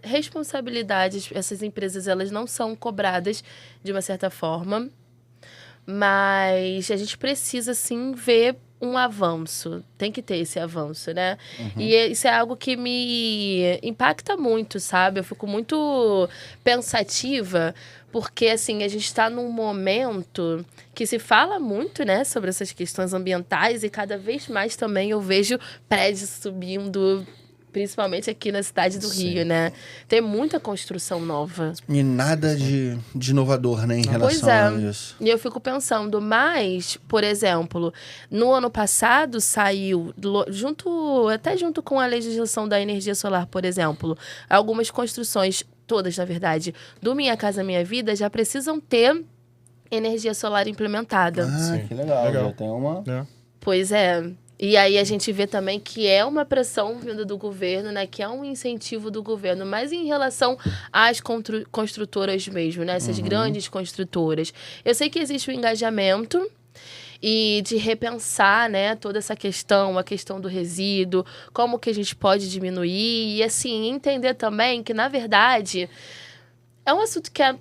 responsabilidade. Essas empresas, elas não são cobradas de uma certa forma, mas a gente precisa, sim, ver um avanço. Tem que ter esse avanço, né? E isso é algo que me impacta muito, sabe? Eu fico muito pensativa, porque, assim, a gente está num momento que se fala muito, né, sobre essas questões ambientais e cada vez mais também eu vejo prédios subindo principalmente aqui na cidade do Rio, né? Tem muita construção nova. E nada de inovador, né, em relação a isso. E eu fico pensando, mas, por exemplo, no ano passado saiu, até junto com a legislação da energia solar, por exemplo, algumas construções, todas, na verdade, do Minha Casa Minha Vida já precisam ter energia solar implementada. Ah, que legal. Já tem uma... Pois é. E aí a gente vê também que é uma pressão vinda do governo, né? Que é um incentivo do governo, mas em relação às construtoras mesmo, né? Essas grandes construtoras. Eu sei que existe um engajamento e de repensar, né, toda essa questão, a questão do resíduo, como que a gente pode diminuir e, assim, entender também que, na verdade, é um assunto que é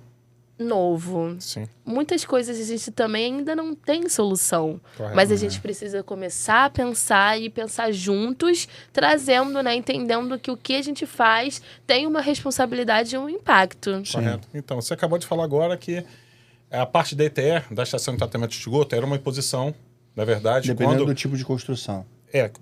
novo. Sim. Muitas coisas a gente também ainda não tem solução. Correto. Mas a gente precisa começar a pensar e pensar juntos, trazendo, né, entendendo que o que a gente faz tem uma responsabilidade e um impacto. Correto. Então, você acabou de falar agora que a parte da ETE, da Estação de Tratamento de Esgoto, era uma imposição, na verdade. Dependendo do tipo de construção.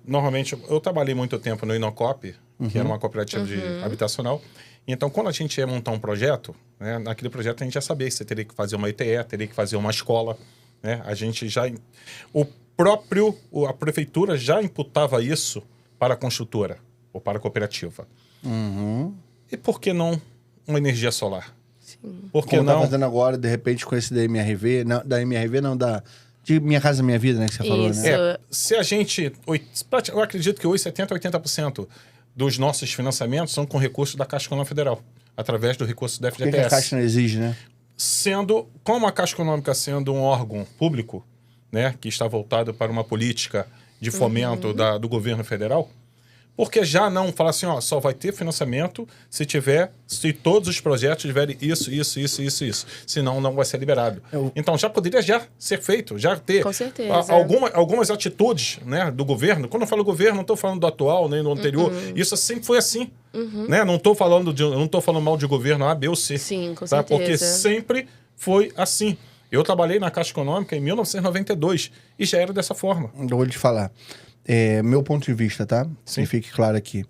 Normalmente, eu trabalhei muito tempo no Inocop, que era uma cooperativa habitacional. Então, quando a gente ia montar um projeto, né, naquele projeto a gente já sabia que você teria que fazer uma ETE, teria que fazer uma escola, né? A gente já... A prefeitura já imputava isso para a construtora ou para a cooperativa. E por que não uma energia solar? Sim. Por que Como não? tá fazendo agora, de repente, com esse da MRV, de Minha Casa Minha Vida, né, que você falou, Isso. né? Se a gente... Eu acredito que hoje 70%, 80% dos nossos financiamentos são com recursos da Caixa Econômica Federal, através do recurso da FGTS. Por que a Caixa não exige, né? Como a Caixa Econômica sendo um órgão público, né, que está voltado para uma política de fomento do governo federal, porque já não fala assim, ó, só vai ter financiamento se todos os projetos tiverem isso. Senão não vai ser liberado. Então já poderia ser feito, já ter Com certeza. algumas atitudes, né, do governo. Quando eu falo governo, não estou falando do atual, nem do anterior. Isso sempre foi assim. Né? Não estou falando mal de governo A, B ou C. Sim, com tá? certeza. Porque sempre foi assim. Eu trabalhei na Caixa Econômica em 1992 e já era dessa forma. Eu vou te falar. Meu ponto de vista, tá? Sim. Que fique claro aqui.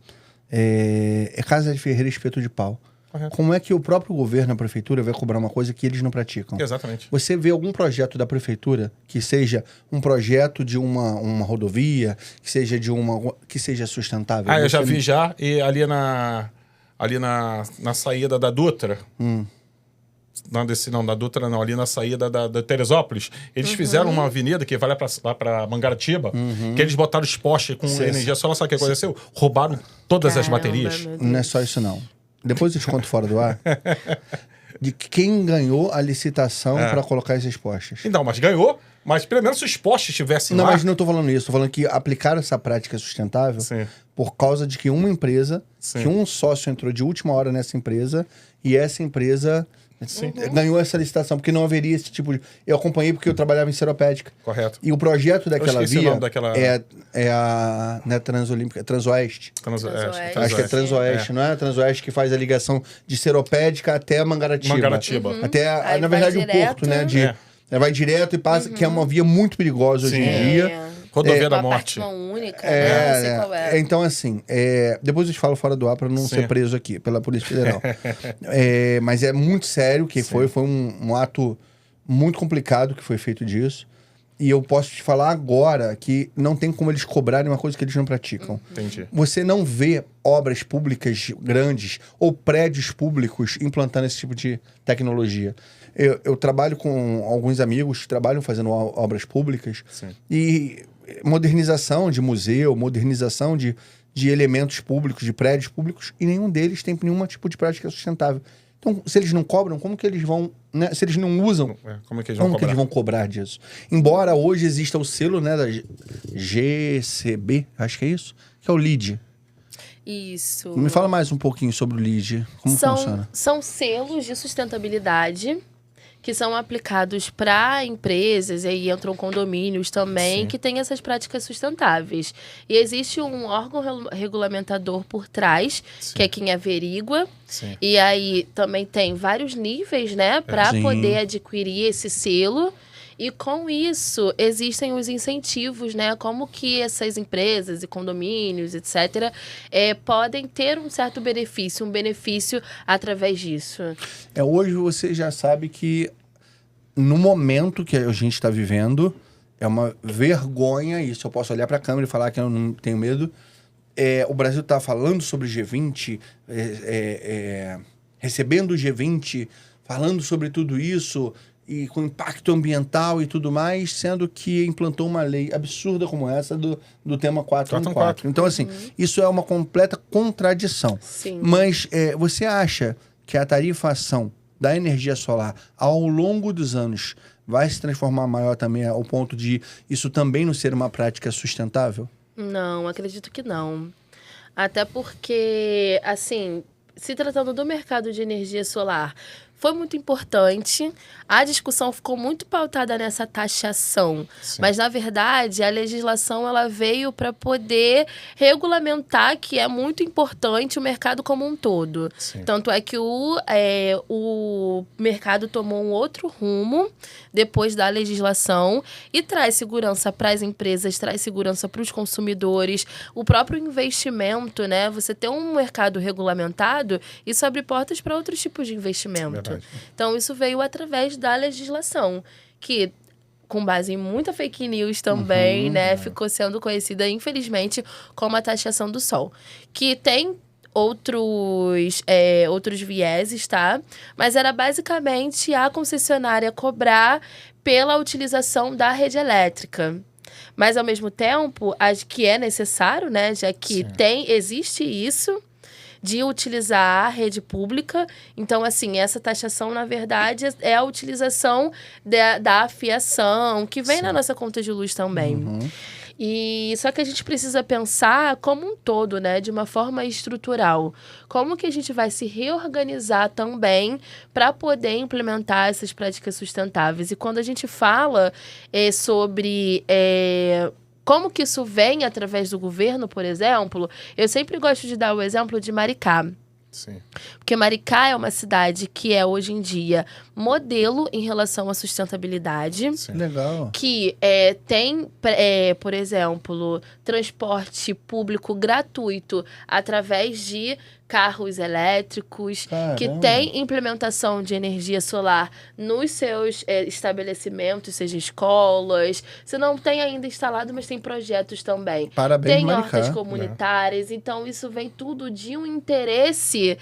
É casa de ferreiro e espeto de pau. Correto. Como é que o próprio governo, a prefeitura, vai cobrar uma coisa que eles não praticam? Exatamente. Você vê algum projeto da prefeitura que seja um projeto de uma rodovia, que seja sustentável? Eu já vi já, e ali na saída da Dutra, da Dutra não, ali na saída da Teresópolis, eles fizeram uma avenida que vai lá pra Mangaratiba, que eles botaram os postes com energia solar. Sabe o que aconteceu? Roubaram todas as baterias. Não é só isso, não. Depois eu te conto fora do ar de quem ganhou a licitação para colocar esses postes. Então, mas ganhou, mas pelo menos se os postes estivessem lá... Não, mas não tô falando isso. Tô falando que aplicaram essa prática sustentável por causa de que uma empresa, que um sócio entrou de última hora nessa empresa, e essa empresa... ganhou essa licitação, porque não haveria esse tipo de... Eu acompanhei porque eu trabalhava em Seropédica. Correto. E o projeto daquela o via nome daquela... é a... Não é Transolímpica, é Transoeste. Transoeste. Acho que é Transoeste, não é a Transoeste que faz a ligação de Seropédica até Mangaratiba. Até, na verdade, o porto, né? Vai direto e passa, que é uma via muito perigosa hoje em dia. Rodovia da Morte. Uma única, né? Não sei qual é. Então, assim, depois eu te falo fora do ar pra não ser preso aqui pela Polícia Federal. Mas é muito sério que foi um ato muito complicado que foi feito disso. E eu posso te falar agora que não tem como eles cobrarem uma coisa que eles não praticam. Entendi. Você não vê obras públicas grandes ou prédios públicos implantando esse tipo de tecnologia. Eu trabalho com alguns amigos que trabalham fazendo obras públicas e modernização de museu, modernização de elementos públicos, de prédios públicos, e nenhum deles tem nenhum tipo de prática sustentável. Então, se eles não cobram, como que eles vão... Né? Se eles não usam, como é que eles vão cobrar disso? Embora hoje exista o selo, né, da GCB, acho que é isso, que é o LEED. Isso. Me fala mais um pouquinho sobre o LEED. Como funciona? São selos de sustentabilidade que são aplicados para empresas, e aí entram condomínios também, que têm essas práticas sustentáveis. E existe um órgão regulamentador por trás, que é quem averigua. E aí também tem vários níveis, né, para poder adquirir esse selo. E com isso, existem os incentivos, né? Como que essas empresas e condomínios, etc., podem ter um certo benefício, um benefício através disso. Hoje você já sabe que no momento que a gente está vivendo, é uma vergonha isso. Eu posso olhar para a câmera e falar que eu não tenho medo. O Brasil está falando sobre G20, recebendo o G20, falando sobre tudo isso, e com impacto ambiental e tudo mais, sendo que implantou uma lei absurda como essa do tema 414. Então, assim, isso é uma completa contradição. Sim. Mas você acha que a tarifação da energia solar, ao longo dos anos, vai se transformar maior também ao ponto de isso também não ser uma prática sustentável? Não, acredito que não. Até porque, assim, se tratando do mercado de energia solar, foi muito importante. A discussão ficou muito pautada nessa taxação. Sim. Mas, na verdade, a legislação ela veio para poder regulamentar que é muito importante o mercado como um todo. Sim. Tanto é que o mercado tomou um outro rumo depois da legislação e traz segurança para as empresas, traz segurança para os consumidores. O próprio investimento, né? Você ter um mercado regulamentado, isso abre portas para outros tipos de investimento. Verdade. Então, isso veio através da legislação, que, com base em muita fake news também, né, ficou sendo conhecida, infelizmente, como a taxação do sol. Que tem outros vieses, tá? Mas era basicamente a concessionária cobrar pela utilização da rede elétrica. Mas, ao mesmo tempo, acho que é necessário, né, já que existe isso, de utilizar a rede pública. Então, assim, essa taxação, na verdade, é a utilização da afiação, que vem na nossa conta de luz também. E só que a gente precisa pensar como um todo, né? De uma forma estrutural. Como que a gente vai se reorganizar também para poder implementar essas práticas sustentáveis. E quando a gente fala sobre... como que isso vem através do governo, por exemplo, eu sempre gosto de dar o exemplo de Maricá. Sim. Porque Maricá é uma cidade que é, hoje em dia, modelo em relação à sustentabilidade. Sim. Legal. Que tem, por exemplo, transporte público gratuito através de carros elétricos, Caramba. que tem implementação de energia solar nos seus estabelecimentos, seja escolas. Se não tem ainda instalado, mas tem projetos também. Parabéns, Tem Maricá. hortas comunitárias, então isso vem tudo de um interesse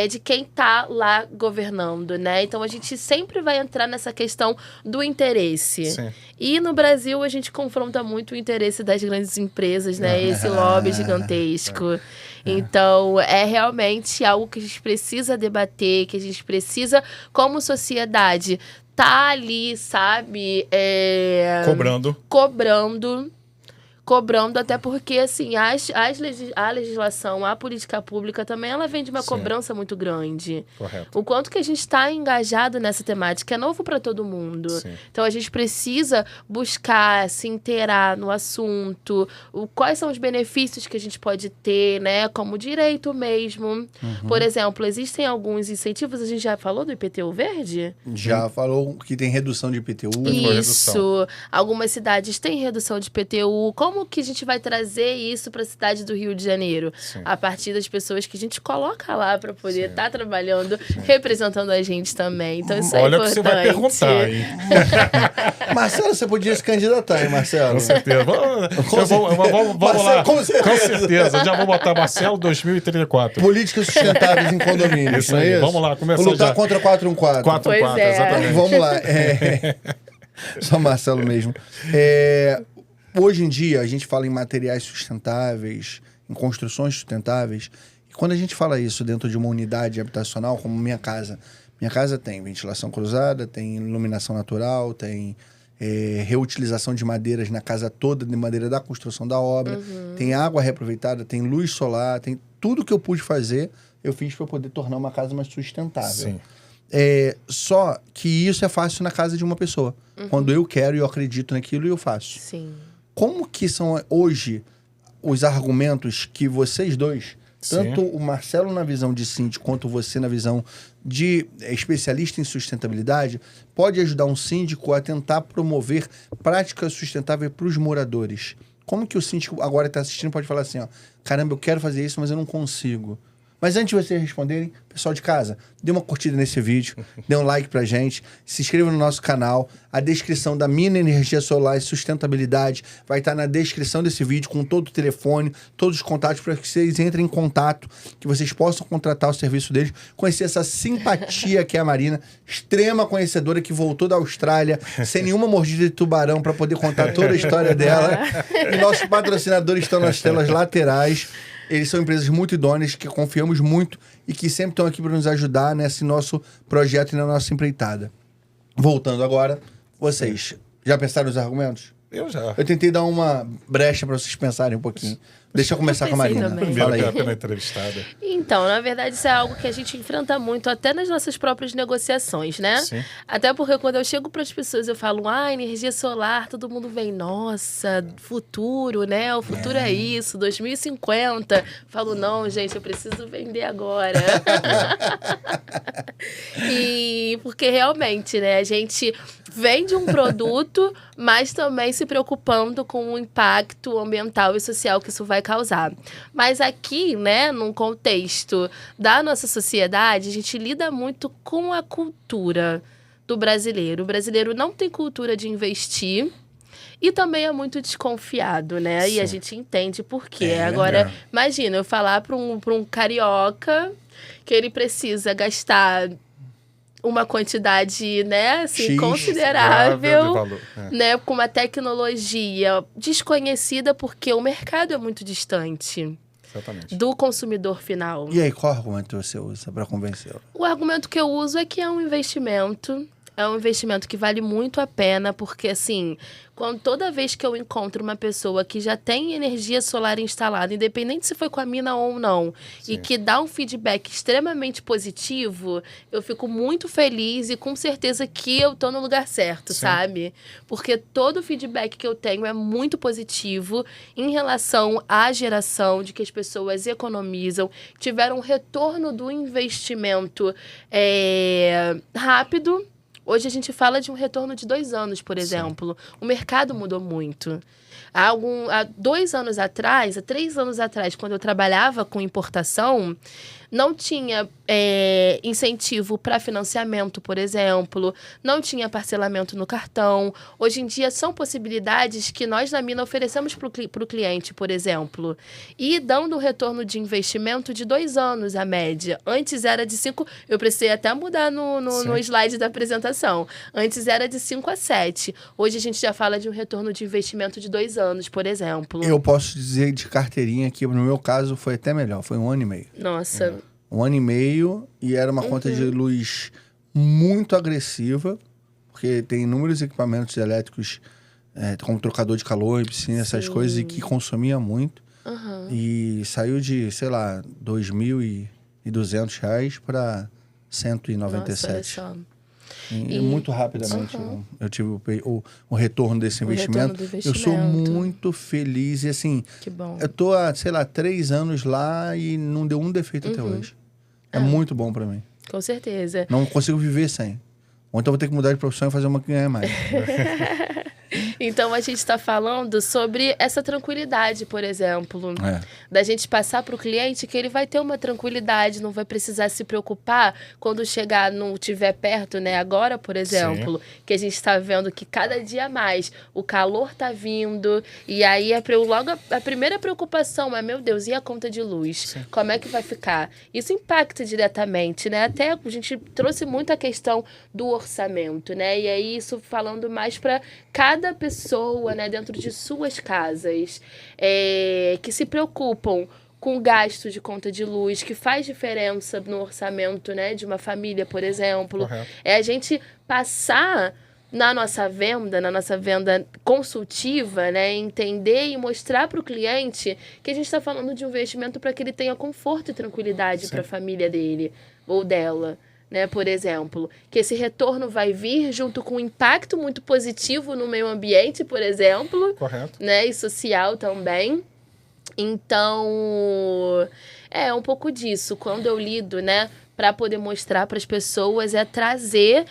de quem está lá governando, né? Então a gente sempre vai entrar nessa questão do interesse. Sim. E no Brasil a gente confronta muito o interesse das grandes empresas, né? Esse lobby gigantesco. Então, é realmente algo que a gente precisa debater, que a gente precisa, como sociedade, tá ali, sabe? Cobrando, até porque, assim, a legislação, a política pública também, ela vem de uma cobrança muito grande. Correto. O quanto que a gente está engajado nessa temática é novo para todo mundo. Sim. Então, a gente precisa buscar, se inteirar no assunto, quais são os benefícios que a gente pode ter, né, como direito mesmo. Por exemplo, existem alguns incentivos, a gente já falou do IPTU verde? Já falou que tem redução de IPTU. Isso. Algumas cidades têm redução de IPTU. Como que a gente vai trazer isso para a cidade do Rio de Janeiro? Sim. A partir das pessoas que a gente coloca lá para poder estar trabalhando, representando a gente também. Então, isso Olha é importante. o que você vai perguntar, hein? Marcelo, você podia se candidatar, hein, Marcelo? Com certeza. Vamos Marcelo, lá. com certeza. Com certeza. Já vou botar Marcelo 2034. Políticas sustentáveis em condomínios, Isso não é aí. isso? Vamos lá, começar Lutar já. contra 414. 4-4, Pois é. exatamente. Vamos lá. Só Marcelo mesmo. Hoje em dia, a gente fala em materiais sustentáveis, em construções sustentáveis. E quando a gente fala isso dentro de uma unidade habitacional, como minha casa tem ventilação cruzada, tem iluminação natural, tem reutilização de madeiras na casa toda, de madeira da construção da obra, tem água reaproveitada, tem luz solar, tem tudo que eu pude fazer, eu fiz para poder tornar uma casa mais sustentável. Sim. Só que isso é fácil na casa de uma pessoa. Quando eu quero e eu acredito naquilo, eu faço. Sim. Como que são hoje os argumentos que vocês dois Tanto o Marcelo na visão de síndico, quanto você na visão de especialista em sustentabilidade, pode ajudar um síndico a tentar promover práticas sustentáveis para os moradores. Como que o síndico agora está assistindo pode falar assim, ó, caramba, eu quero fazer isso, mas eu não consigo. Mas antes de vocês responderem, pessoal de casa, dê uma curtida nesse vídeo, dê um like pra gente, se inscreva no nosso canal. A descrição da Mina Energia Solar e Sustentabilidade vai estar na descrição desse vídeo, com todo o telefone, todos os contatos, para que vocês entrem em contato, que vocês possam contratar o serviço deles, conhecer essa simpatia que é a Marina, extrema conhecedora que voltou da Austrália, sem nenhuma mordida de tubarão, para poder contar toda a história dela. E nossos patrocinadores estão nas telas laterais. Eles são empresas muito idôneas, que confiamos muito e que sempre estão aqui para nos ajudar nesse nosso projeto e na nossa empreitada. Voltando agora, vocês já pensaram nos argumentos? Eu já. Eu tentei dar uma brecha para vocês pensarem um pouquinho. Deixa eu começar com a Marina. Também. Fala Primeiro aí. que é a pena entrevistada. Então, na verdade, isso é algo que a gente enfrenta muito até nas nossas próprias negociações, né? Sim. Até porque quando eu chego para as pessoas, eu falo, energia solar, todo mundo vem, nossa, futuro, né? O futuro é isso, 2050. Falo, não, gente, eu preciso vender agora. E porque realmente, né, a gente vende um produto, mas também se preocupando com o impacto ambiental e social que isso vai causar. Mas aqui, né, num contexto da nossa sociedade, a gente lida muito com a cultura do brasileiro. O brasileiro não tem cultura de investir e também é muito desconfiado, né? Sim. E a gente entende por quê. É, Agora, né? imagina eu falar para um carioca que ele precisa gastar uma quantidade, né, assim, X, considerável, de valor. É. né, com uma tecnologia desconhecida, porque o mercado é muito distante Exatamente. do consumidor final. E aí, qual argumento você usa para convencê-lo? O argumento que eu uso é que é um investimento que vale muito a pena, porque, assim, toda vez que eu encontro uma pessoa que já tem energia solar instalada, independente se foi com a mina ou não, Sim. e que dá um feedback extremamente positivo, eu fico muito feliz e com certeza que eu tô no lugar certo, Sim. sabe? Porque todo o feedback que eu tenho é muito positivo em relação à geração, de que as pessoas economizam, tiveram um retorno do investimento rápido. Hoje a gente fala de um retorno de 2 anos, por exemplo. O mercado mudou muito. Há 2 anos atrás, há 3 anos atrás, quando eu trabalhava com importação, não tinha incentivo para financiamento, por exemplo, não tinha parcelamento no cartão. Hoje em dia, são possibilidades que nós, na Mina, oferecemos para o cliente, por exemplo, e dando um retorno de investimento de 2 anos, a média. Antes era de 5, eu precisei até mudar no slide da apresentação. Antes era de 5 a 7. Hoje a gente já fala de um retorno de investimento de 2 anos, por exemplo. Eu posso dizer de carteirinha que, no meu caso, foi até melhor. Foi 1 ano e meio. Nossa. 1 ano e meio, e era uma conta de luz muito agressiva, porque tem inúmeros equipamentos elétricos, como trocador de calor, piscina, essas Sim. coisas, e que consumia muito. Aham. E saiu de, sei lá, R$2.200 para Nossa, olha 197. só. E E- muito rapidamente eu tive o retorno desse O retorno investimento. do Eu sou investimento. muito feliz. E assim, Que bom. eu tô há, sei lá, 3 anos lá e não deu um defeito até hoje. É muito bom pra mim. Com certeza. Não consigo viver sem. Ou então vou ter que mudar de profissão e fazer uma que ganha mais. Então, a gente está falando sobre essa tranquilidade, por exemplo. É. Da gente passar para o cliente que ele vai ter uma tranquilidade, não vai precisar se preocupar quando chegar, não estiver perto, né? Agora, por exemplo, que a gente está vendo que cada dia mais o calor está vindo, e aí logo a primeira preocupação é, meu Deus, e a conta de luz? Sim. Como é que vai ficar? Isso impacta diretamente, né? Até a gente trouxe muito a questão do orçamento, né? E aí isso falando mais para cada pessoa, né, dentro de suas casas, que se preocupam com o gasto de conta de luz, que faz diferença no orçamento, né, de uma família, por exemplo. Correto. É a gente passar na nossa venda consultiva, né, entender e mostrar para o cliente que a gente está falando de um investimento para que ele tenha conforto e tranquilidade para a família dele ou dela. Né, por exemplo, que esse retorno vai vir junto com um impacto muito positivo no meio ambiente, por exemplo, Correto. né, e social também. Então, É um pouco disso. Quando eu lido, né, para poder mostrar para as pessoas, é trazer,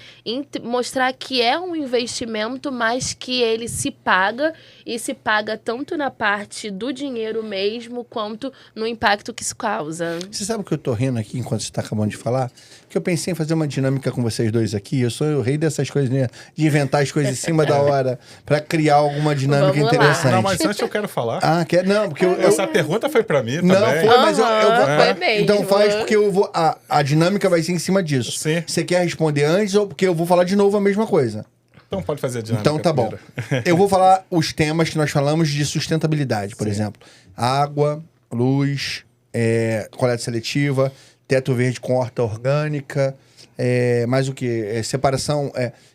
mostrar que é um investimento, mas que ele se paga, e se paga tanto na parte do dinheiro mesmo, quanto no impacto que isso causa. Você sabe o que eu tô rindo aqui enquanto você tá acabando de falar? Que eu pensei em fazer uma dinâmica com vocês dois aqui. Eu sou o rei dessas coisas, né? De inventar as coisas em cima da hora para criar alguma dinâmica Vamos lá. interessante. Não, mas antes eu quero falar. Ah, quer? Não, porque Essa pergunta foi pra mim Não, também. foi, mas eu vou... Foi mesmo. Então faz, porque eu vou... A dinâmica vai ser em cima disso. Sim. Você quer responder antes ou porque eu vou falar de novo a mesma coisa? Então pode fazer a dinâmica. Então tá bom. primeiro. Eu vou falar os temas que nós falamos de sustentabilidade, por exemplo. Água, luz, coleta seletiva, teto verde com horta orgânica, mais o que? Separação,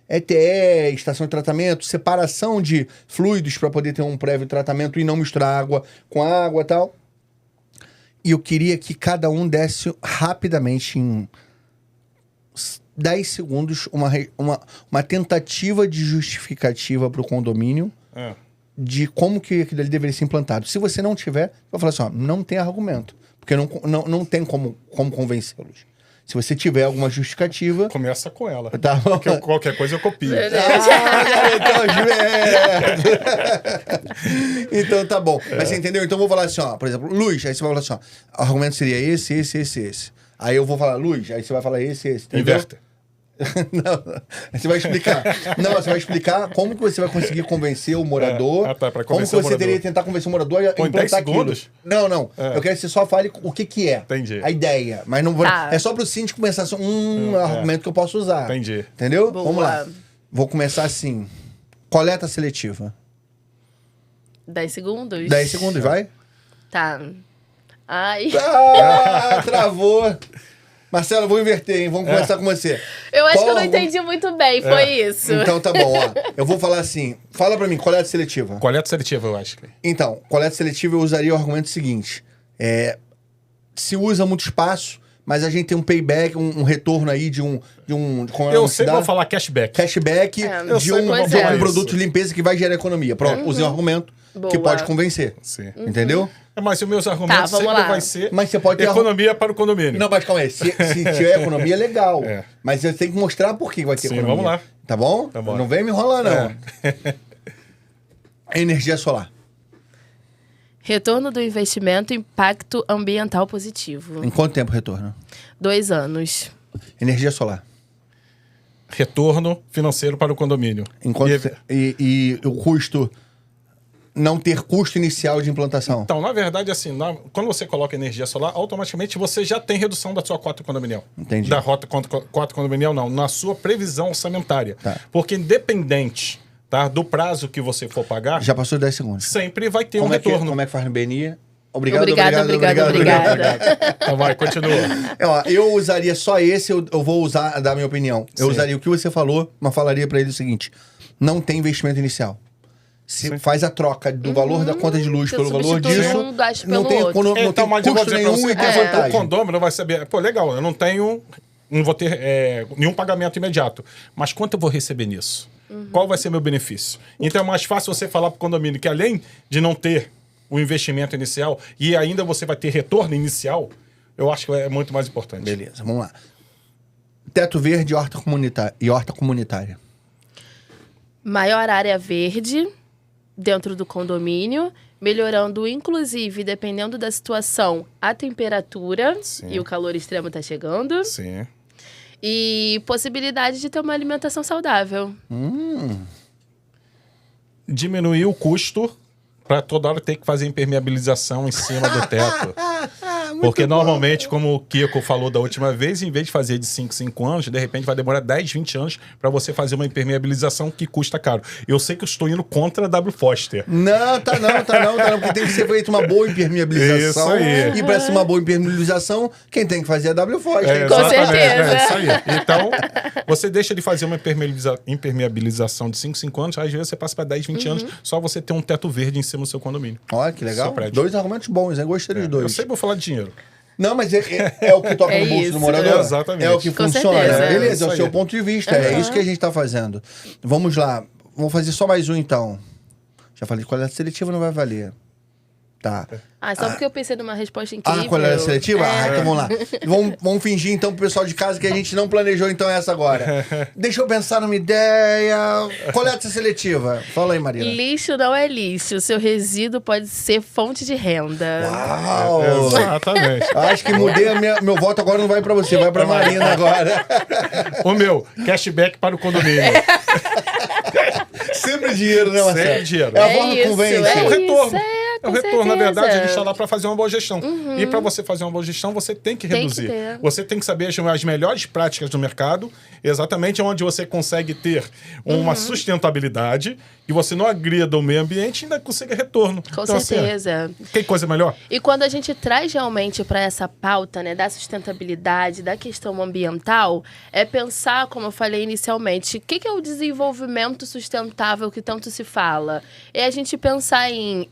ETE, estação de tratamento, separação de fluidos para poder ter um prévio tratamento e não misturar água com água e tal. E eu queria que cada um desse rapidamente, em 10 segundos, uma tentativa de justificativa para o condomínio de como que aquilo ali deveria ser implantado. Se você não tiver, eu vou falar assim, ó, não tem argumento. Porque não tem como convencê-los. Se você tiver alguma justificativa... Começa com ela. Tá bom? Porque qualquer coisa eu copio. Então tá bom. Mas você entendeu? Então eu vou falar assim, ó, por exemplo, luz. Aí você vai falar assim, ó, o argumento seria esse. Aí eu vou falar luz, aí você vai falar esse. Entendeu? Inverta. Não, você vai explicar. Não, você vai explicar como que você vai conseguir convencer o morador. Pra como que convencer o você morador. teria que tentar convencer o morador a Pô, em 10 implantar aquilo. segundos? Não. Eu quero que você só fale o que é. Entendi. A ideia. Mas não vou... Tá. É só pro síndico começar assim, é um argumento que eu posso usar. Entendi. Entendeu? Boa. Vamos lá. Vou começar assim. Coleta seletiva. 10 segundos? 10 segundos, vai? Tá. Ai. Travou. Marcelo, eu vou inverter, hein? Vamos começar com você. Eu acho Qual que eu não argumento? entendi muito bem, foi isso. Então tá bom, ó. Eu vou falar assim. Fala pra mim, coleta seletiva. Coleta seletiva, eu acho. Então, coleta seletiva eu usaria o argumento seguinte. Se usa muito espaço, mas a gente tem um payback, um retorno aí de um como Eu se sempre dá? vou falar cashback. Cashback eu de sei um, como de é um isso. produto de limpeza que vai gerar economia. Pronto, usei um argumento que Boa. pode convencer. Sim. Entendeu? Mas os meus argumentos vamos sempre lá. vai ser Mas você pode ter economia para o condomínio. Não, mas calma aí. Se tiver economia, é legal. Mas você tem que mostrar por que vai ter Sim, economia. vamos lá. Tá bom? Tá bom. Não vem me enrolar, não. Energia solar. Retorno do investimento, impacto ambiental positivo. Em quanto tempo retorno? 2 anos. Energia solar. Retorno financeiro para o condomínio. E o custo... Não ter custo inicial de implantação. Então, na verdade, assim, quando você coloca energia solar, automaticamente você já tem redução da sua cota condominial. Entendi. Da cota condominial, não. Na sua previsão orçamentária. Tá. Porque independente, tá, do prazo que você for pagar, Já passou 10 segundos. sempre vai ter Como um retorno. como é que faz no BNI? Obrigado. Obrigada. Então vai, continua. Ó, eu usaria só esse, eu vou usar, dar minha opinião. Eu Sim. usaria o que você falou, mas falaria pra ele o seguinte. Não tem investimento inicial. Se faz a troca do valor da conta de luz Você pelo valor substitui disso, um gasto não pelo tem, outro. não Então, tem mas eu vou custo dizer pra nenhum você e que tem o vantagem. condomínio não vai saber. Pô, legal, eu não vou ter nenhum pagamento imediato. Mas quanto eu vou receber nisso? Qual vai ser meu benefício? Então é mais fácil você falar pro condomínio que além de não ter o investimento inicial e ainda você vai ter retorno inicial, eu acho que é muito mais importante. Beleza, vamos lá. Teto verde e horta comunitária. Maior área verde dentro do condomínio, melhorando, inclusive, dependendo da situação, a temperatura. Sim. E o calor extremo tá chegando. Sim. E possibilidade de ter uma alimentação saudável. Diminuir o custo para toda hora ter que fazer impermeabilização em cima do teto. Porque normalmente, como o Kiko falou da última vez, em vez de fazer de 5 anos, de repente vai demorar 10, 20 anos para você fazer uma impermeabilização que custa caro. Eu sei que eu estou indo contra a W Foster. Não, tá não, porque tem que ser feita uma boa impermeabilização. Isso aí. E para ser uma boa impermeabilização, quem tem que fazer é a W Foster. Com Exatamente, certeza. É isso aí. Então, você deixa de fazer uma impermeabilização de 5 anos, às vezes você passa para 10, 20 anos, só você ter um teto verde em cima do seu condomínio. Olha que legal. Seu prédio. 2 argumentos bons, hein? Gostei dos dois. Eu sempre vou falar de dinheiro. Não, mas é o que toca É no bolso isso. do morador? Exatamente. É o que Com funciona. certeza. Beleza, é Isso o aí. seu ponto de vista. É isso que a gente tá fazendo. Vamos lá. Vamos fazer só mais um, então. Já falei de coleta seletiva, não vai valer. Tá. Só porque eu pensei numa resposta incrível. Coleta seletiva? Então vamos lá. Vamos fingir, então, pro pessoal de casa que a gente não planejou, então, essa agora. Deixa eu pensar numa ideia. Coleta seletiva. Fala aí, Marina. Lixo não é lixo. O seu resíduo pode ser fonte de renda. Uau! Exatamente. Acho que mudei meu voto agora, não vai pra você, vai pra Marina agora. O meu, cashback para o condomínio. Sempre dinheiro, né, Marcelo? Sempre dinheiro. É a forma que convence. É o retorno. Com o retorno, na certeza. verdade, a gente está lá para fazer uma boa gestão. E para você fazer uma boa gestão, você tem que reduzir. Você tem que saber as melhores práticas do mercado, exatamente onde você consegue ter uma sustentabilidade e você não agrida o meio ambiente e ainda consiga retorno. Com então, certeza. Assim, que coisa melhor? E quando a gente traz realmente para essa pauta, né, da sustentabilidade, da questão ambiental, é pensar, como eu falei inicialmente, o que é o desenvolvimento sustentável que tanto se fala? É a gente pensar em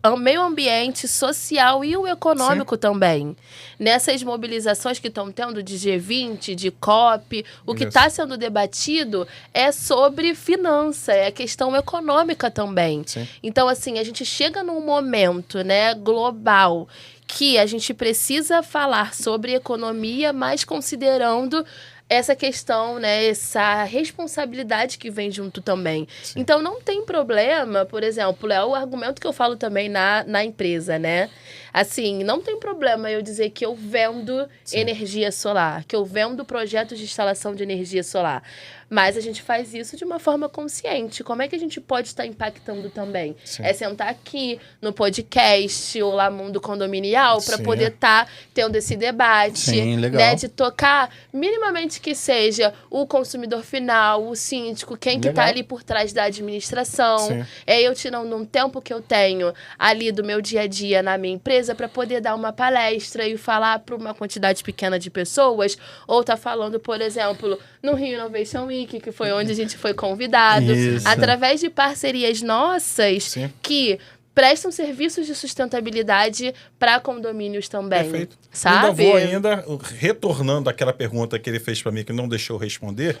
o meio ambiente, social e o econômico também. Nessas mobilizações que estão tendo de G20, de COP, o que está sendo debatido é sobre finança, é a questão econômica também. Sim. Então, assim, a gente chega num momento, né, global que a gente precisa falar sobre economia, mas considerando essa questão, né, essa responsabilidade que vem junto também. Sim. Então, não tem problema, por exemplo, é o argumento que eu falo também na empresa, né? Assim, não tem problema eu dizer que eu vendo energia solar, que eu vendo projetos de instalação de energia solar. Mas a gente faz isso de uma forma consciente. Como é que a gente pode estar impactando também? Sim. É sentar aqui no podcast ou lá Mundo Condominial para poder estar tendo esse debate. Sim, legal. Né, de tocar minimamente que seja o consumidor final, o síndico, quem que está ali por trás da administração. Sim. É eu tirando um tempo que eu tenho ali do meu dia a dia na minha empresa para poder dar uma palestra e falar para uma quantidade pequena de pessoas, ou tá falando, por exemplo, no Rio Innovation Week, que foi onde a gente foi convidado, Isso. através de parcerias nossas que prestam serviços de sustentabilidade para condomínios também. Perfeito. Sabe? Ainda vou retornando àquela pergunta que ele fez para mim, que não deixou eu responder,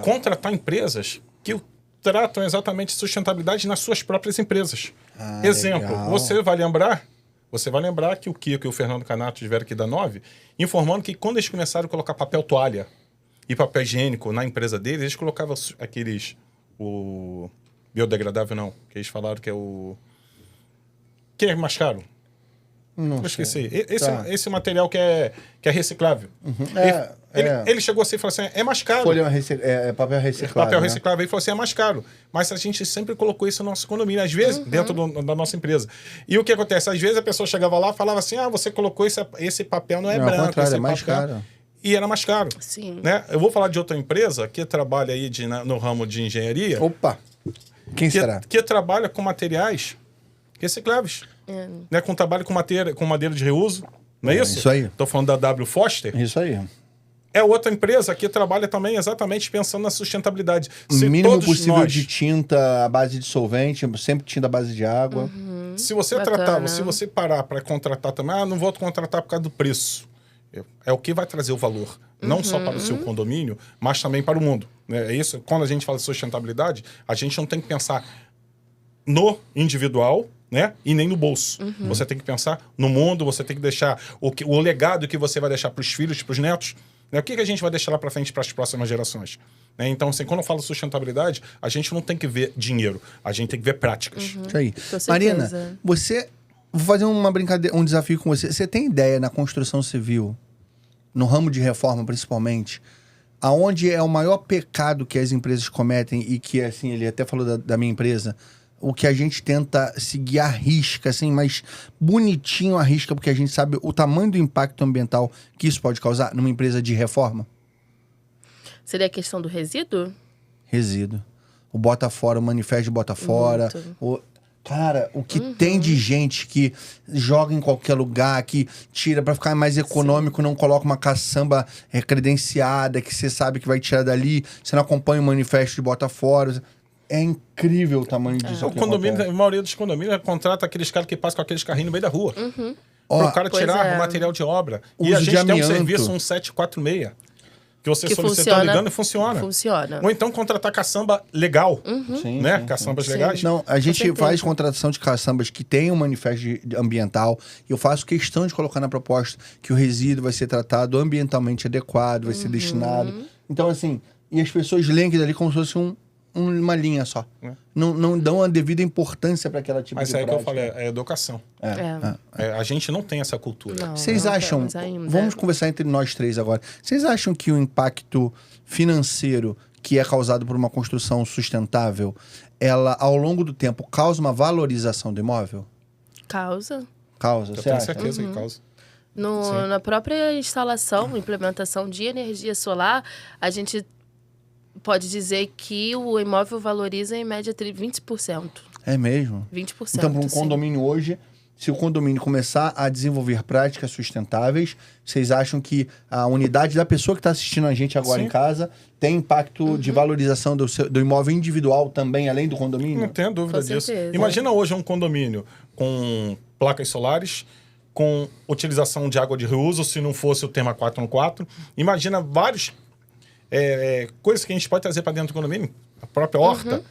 contratar empresas que tratam exatamente sustentabilidade nas suas próprias empresas. Exemplo, legal. você vai lembrar que o Kiko e o Fernando Canato tiveram aqui da 9, informando que quando eles começaram a colocar papel toalha e papel higiênico na empresa deles, eles colocavam aqueles... O biodegradável não, que eles falaram que é o... Que é mais caro? Não esqueci. sei. Esse material que é reciclável. Ele chegou assim e falou assim, é mais caro. Folha papel reciclável. Papel reciclável. Ele falou assim, é mais caro. Mas a gente sempre colocou isso na nossa economia, às vezes, dentro da nossa empresa. E o que acontece? Às vezes a pessoa chegava lá e falava assim, você colocou esse papel, não é branco. Ao contrário, esse é mais papel... caro. E era mais caro. Sim. Né? Eu vou falar de outra empresa que trabalha aí no ramo de engenharia. Opa! Quem será? Que trabalha com materiais recicláveis. Né? Trabalho com madeira de reuso. Não é isso? Isso aí. Estou falando da W. Foster. Isso aí. É outra empresa que trabalha também exatamente pensando na sustentabilidade. O mínimo possível de tinta à base de solvente, sempre tinta à base de água. Se você se você parar para contratar também, não vou contratar por causa do preço. É o que vai trazer o valor. Não só para o seu condomínio, mas também para o mundo. É isso. Quando a gente fala de sustentabilidade, a gente não tem que pensar no individual, né? E nem no bolso. Você tem que pensar no mundo, você tem que deixar o legado que você vai deixar para os filhos, para os netos. Né? O que a gente vai deixar lá para frente para as próximas gerações? Né? Então, assim, quando eu falo sustentabilidade, a gente não tem que ver dinheiro, a gente tem que ver práticas. Isso aí. Marina, vou fazer uma brincadeira, um desafio com você. Você tem ideia na construção civil, no ramo de reforma principalmente, aonde é o maior pecado que as empresas cometem e que, assim, ele até falou da minha empresa, o que a gente tenta seguir à risca, assim, mas bonitinho à risca, porque a gente sabe o tamanho do impacto ambiental que isso pode causar numa empresa de reforma? Seria a questão do resíduo? Resíduo. O bota fora, o manifesto bota fora. Cara, o que tem de gente que joga em qualquer lugar, que tira pra ficar mais econômico, não coloca uma caçamba credenciada, que você sabe que vai tirar dali, você não acompanha o manifesto de bota fora. É incrível o tamanho disso. O condomínio, a maioria dos condomínios contrata aqueles caras que passam com aqueles carrinhos no meio da rua. Para o cara tirar o material de obra. E a gente tem um serviço, um 746. que você Que solicita funciona. ligando e funciona. Funciona. Ou então contratar caçamba legal, Sim, né? sim, Caçambas Sim. legais. Não, a gente certeza. faz contratação de caçambas que tem um manifesto ambiental e eu faço questão de colocar na proposta que o resíduo vai ser tratado ambientalmente adequado, vai ser destinado. Então, assim, e as pessoas leem aquilo ali como se fosse uma linha só. Não dão a devida importância para aquela tipo Mas de é que eu prática. falei, é educação. É. A gente não tem essa cultura. Não, Vocês não acham, temos ainda. vamos conversar entre nós três agora, vocês acham que o impacto financeiro que é causado por uma construção sustentável, ela, ao longo do tempo, causa uma valorização do imóvel? Causa. Causa, Eu você tenho acha? certeza que causa. No, na própria instalação, implementação de energia solar, a gente pode dizer que o imóvel valoriza em média 20%. É mesmo? 20%. Então, para um sim. condomínio hoje, se o condomínio começar a desenvolver práticas sustentáveis, vocês acham que a unidade da pessoa que está assistindo a gente agora Sim. em casa tem impacto de valorização do imóvel individual também, além do condomínio? Não tenho dúvida Com disso. certeza. Imagina hoje um condomínio com placas solares, com utilização de água de reuso, se não fosse o tema 414. Imagina várias coisas que a gente pode trazer para dentro do condomínio, a própria horta.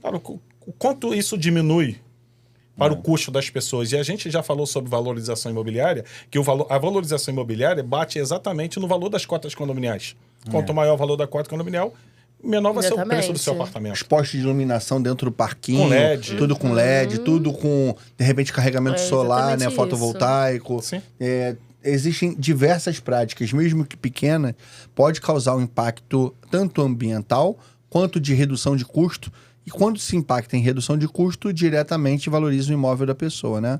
Cara, o quanto isso diminui para o custo das pessoas. E a gente já falou sobre valorização imobiliária, que a valorização imobiliária bate exatamente no valor das cotas condominiais. Quanto maior o valor da cota condominial, menor vai ser o preço do seu Exatamente. apartamento. Os postes de iluminação dentro do parquinho. Com LED. Tudo com LED, tudo com, de repente, carregamento É solar, né? exatamente Fotovoltaico. Sim. Existem diversas práticas, mesmo que pequenas, pode causar um impacto tanto ambiental quanto de redução de custo. E quando se impacta em redução de custo, diretamente valoriza o imóvel da pessoa, né?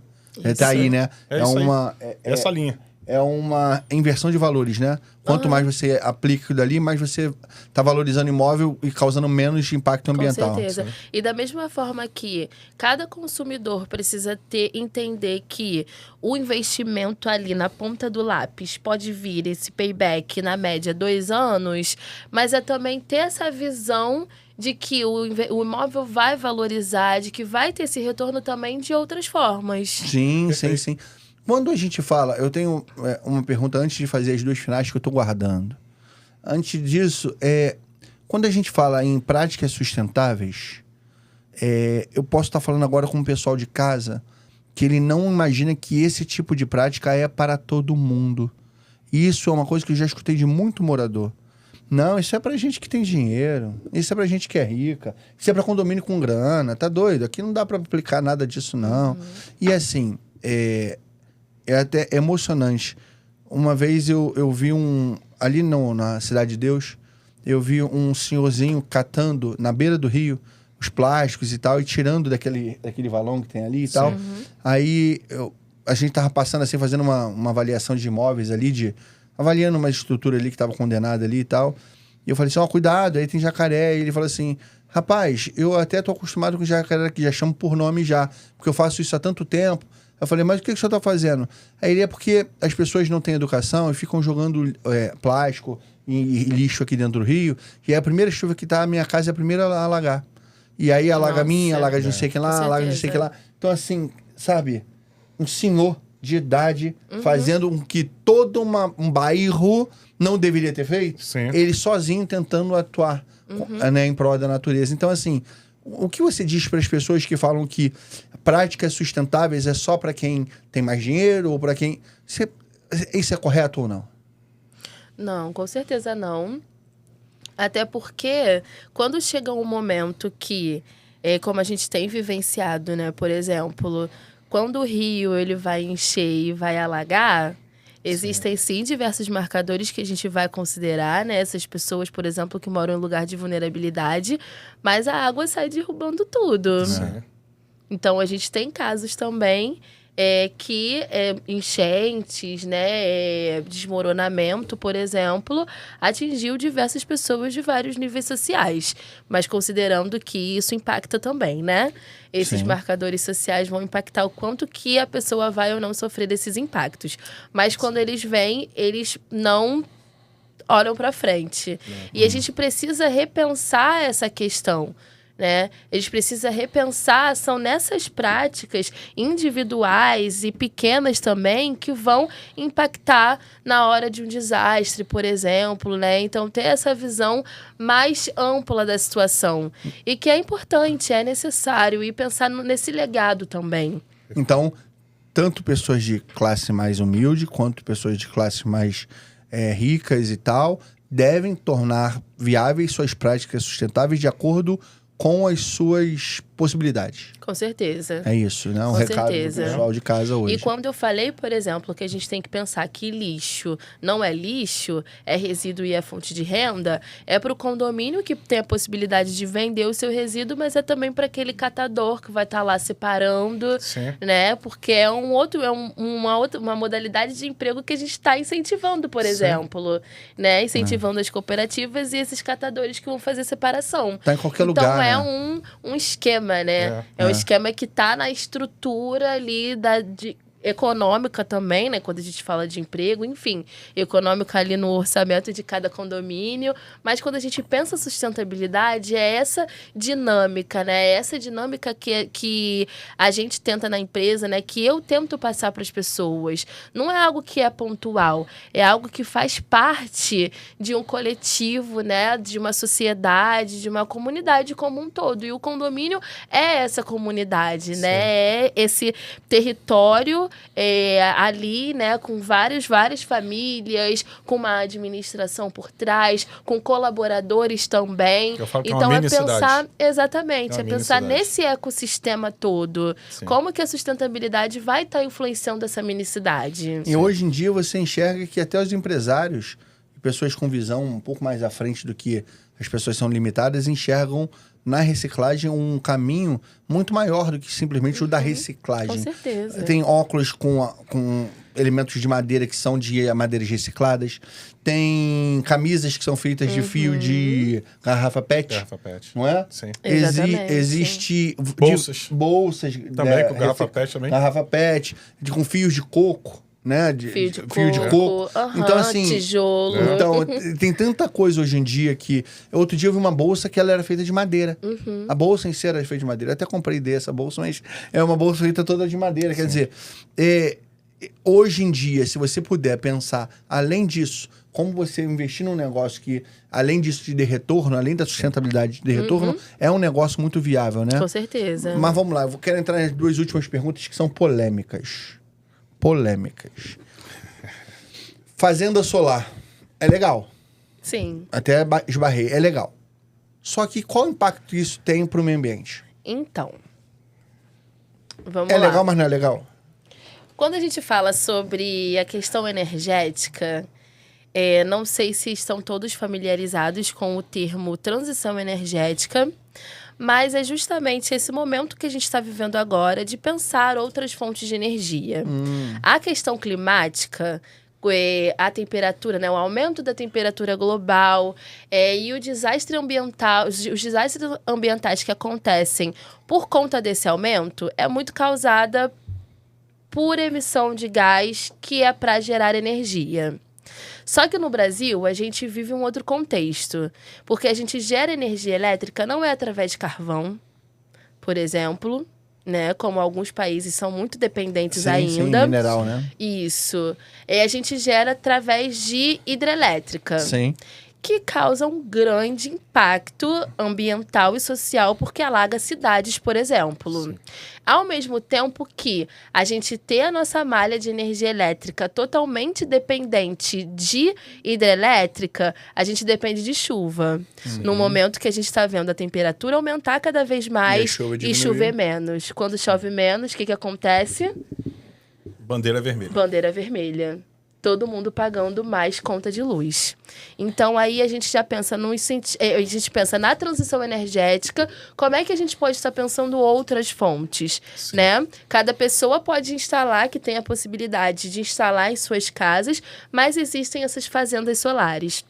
Tá aí, né? É isso uma Essa linha. é uma inversão de valores, né? Quanto mais você aplica aquilo dali, mais você está valorizando o imóvel e causando menos impacto ambiental. Com certeza. E da mesma forma que cada consumidor precisa entender que o investimento ali na ponta do lápis pode vir esse payback na média 2 anos, mas é também ter essa visão de que o imóvel vai valorizar, de que vai ter esse retorno também de outras formas. Sim, Perfeito. sim. Quando a gente fala, eu tenho uma pergunta antes de fazer as duas finais que eu estou guardando. Antes disso, quando a gente fala em práticas sustentáveis, eu posso estar falando agora com o pessoal de casa que ele não imagina que esse tipo de prática é para todo mundo. E isso é uma coisa que eu já escutei de muito morador. Não, isso é pra gente que tem dinheiro. Isso é pra gente que é rica. Isso é pra condomínio com grana. Tá doido? Aqui não dá pra aplicar nada disso, não. E assim, é até emocionante. Uma vez eu vi ali na Cidade de Deus, eu vi um senhorzinho catando na beira do rio os plásticos e tal, e tirando daquele valão que tem ali e tal. Aí a gente tava passando assim, fazendo uma avaliação de imóveis ali, avaliando uma estrutura ali que estava condenada ali e tal. E eu falei assim, cuidado, aí tem jacaré. E ele falou assim, rapaz, eu até tô acostumado com jacaré que já chamo por nome já, porque eu faço isso há tanto tempo. Eu falei, mas o que o senhor tá fazendo? Aí ele, é porque as pessoas não têm educação e ficam jogando plástico e lixo aqui dentro do rio. E é a primeira chuva que tá, a minha casa é a primeira a alagar. E aí alaga a minha, alaga de não sei quem lá, alaga de não sei quem lá. Então assim, sabe, um senhor de idade fazendo o que todo um bairro não deveria ter feito. Sim. Ele sozinho tentando atuar em prol da natureza. Então, assim, o que você diz para as pessoas que falam que práticas sustentáveis é só para quem tem mais dinheiro ou para quem... Isso é correto ou não? Não, com certeza não. Até porque quando chega um momento que, como a gente tem vivenciado, né? Por exemplo, quando o rio ele vai encher e vai alagar, existem sim diversos marcadores que a gente vai considerar, né? Essas pessoas, por exemplo, que moram em lugar de vulnerabilidade, mas a água sai derrubando tudo. Sim. Então, a gente tem casos também que enchentes, né, desmoronamento, por exemplo, atingiu diversas pessoas de vários níveis sociais. Mas considerando que isso impacta também, né? Esses marcadores sociais vão impactar o quanto que a pessoa vai ou não sofrer desses impactos. Mas quando eles vêm, eles não olham para frente. E a gente precisa repensar essa questão. né? A gente precisa repensar a ação nessas práticas individuais e pequenas também que vão impactar na hora de um desastre, por exemplo, né? Então, ter essa visão mais ampla da situação. E que é importante, é necessário, e pensar nesse legado também. Então, tanto pessoas de classe mais humilde, quanto pessoas de classe mais ricas e tal, devem tornar viáveis suas práticas sustentáveis de acordo com as suas possibilidades. Com certeza. É isso, né? Um Com recado certeza. do pessoal de casa hoje. E quando eu falei, por exemplo, que a gente tem que pensar que lixo não é lixo, é resíduo e é fonte de renda, é para o condomínio que tem a possibilidade de vender o seu resíduo, mas é também para aquele catador que vai estar lá separando, Sim. né? Porque é uma modalidade de emprego que a gente está incentivando, por exemplo, né? Incentivando as cooperativas e esses catadores que vão fazer separação. Tá em qualquer Então, lugar, é né? um esquema, né? É um esquema que tá na estrutura ali econômica também, né? Quando a gente fala de emprego, enfim, econômica ali no orçamento de cada condomínio. Mas quando a gente pensa sustentabilidade, é essa dinâmica, né? É essa dinâmica que a gente tenta na empresa, né? Que eu tento passar para as pessoas. Não é algo que é pontual, é algo que faz parte de um coletivo, né? De uma sociedade, de uma comunidade como um todo. E o condomínio é essa comunidade, né? É esse território ali, né, com várias famílias, com uma administração por trás, com colaboradores também. Eu falo que então é uma mini pensar, cidade. exatamente, É é uma pensar mini cidade. nesse ecossistema todo. Sim. Como que a sustentabilidade vai estar influenciando essa minicidade? E hoje em dia você enxerga que até os empresários, pessoas com visão um pouco mais à frente do que as pessoas são limitadas, enxergam na reciclagem um caminho muito maior do que simplesmente o da reciclagem. Com certeza. Tem óculos com elementos de madeira que são de madeiras recicladas. Tem camisas que são feitas de fio de garrafa PET. Garrafa PET. Não é? Sim. Exatamente. Existe Bolsas. Bolsas Também, com garrafa PET também. Garrafa PET, com fios de coco, né? Fio de coco. Então, assim, tijolo. então, tem tanta coisa hoje em dia que... Outro dia eu vi uma bolsa que ela era feita de madeira. A bolsa em si era feita de madeira. Eu até comprei dessa bolsa, mas é uma bolsa feita toda de madeira. Quer dizer, hoje em dia, se você puder pensar, além disso, como você investir num negócio que, além disso de retorno, além da sustentabilidade de retorno, é um negócio muito viável, né? Com certeza. Mas vamos lá, eu quero entrar nas duas últimas perguntas que são polêmicas. Fazenda solar é legal. Sim. Até esbarrei, é legal. Só que qual impacto isso tem para o meio ambiente? Então, vamos É lá. legal, mas não é legal? Quando a gente fala sobre a questão energética, não sei se estão todos familiarizados com o termo transição energética, mas é justamente esse momento que a gente está vivendo agora de pensar outras fontes de energia. A questão climática, a temperatura, né, o aumento da temperatura global e o desastre ambiental, os desastres ambientais que acontecem por conta desse aumento é muito causada por emissão de gás que é para gerar energia. Só que no Brasil, a gente vive um outro contexto, porque a gente gera energia elétrica não é através de carvão, por exemplo, né? Como alguns países são muito dependentes ainda. Sim, mineral, né? Isso. A gente gera através de hidrelétrica. Sim. Que causa um grande impacto ambiental e social, porque alaga cidades, por exemplo. Sim. Ao mesmo tempo que a gente tem a nossa malha de energia elétrica totalmente dependente de hidrelétrica, a gente depende de chuva. No momento que a gente está vendo a temperatura aumentar cada vez mais e chover menos. Quando chove menos, o que acontece? Bandeira vermelha. Bandeira vermelha. Todo mundo pagando mais conta de luz. Então, aí a gente já pensa a gente pensa na transição energética, como é que a gente pode estar pensando outras fontes, né? Cada pessoa pode instalar, que tem a possibilidade de instalar em suas casas, mas existem essas fazendas solares.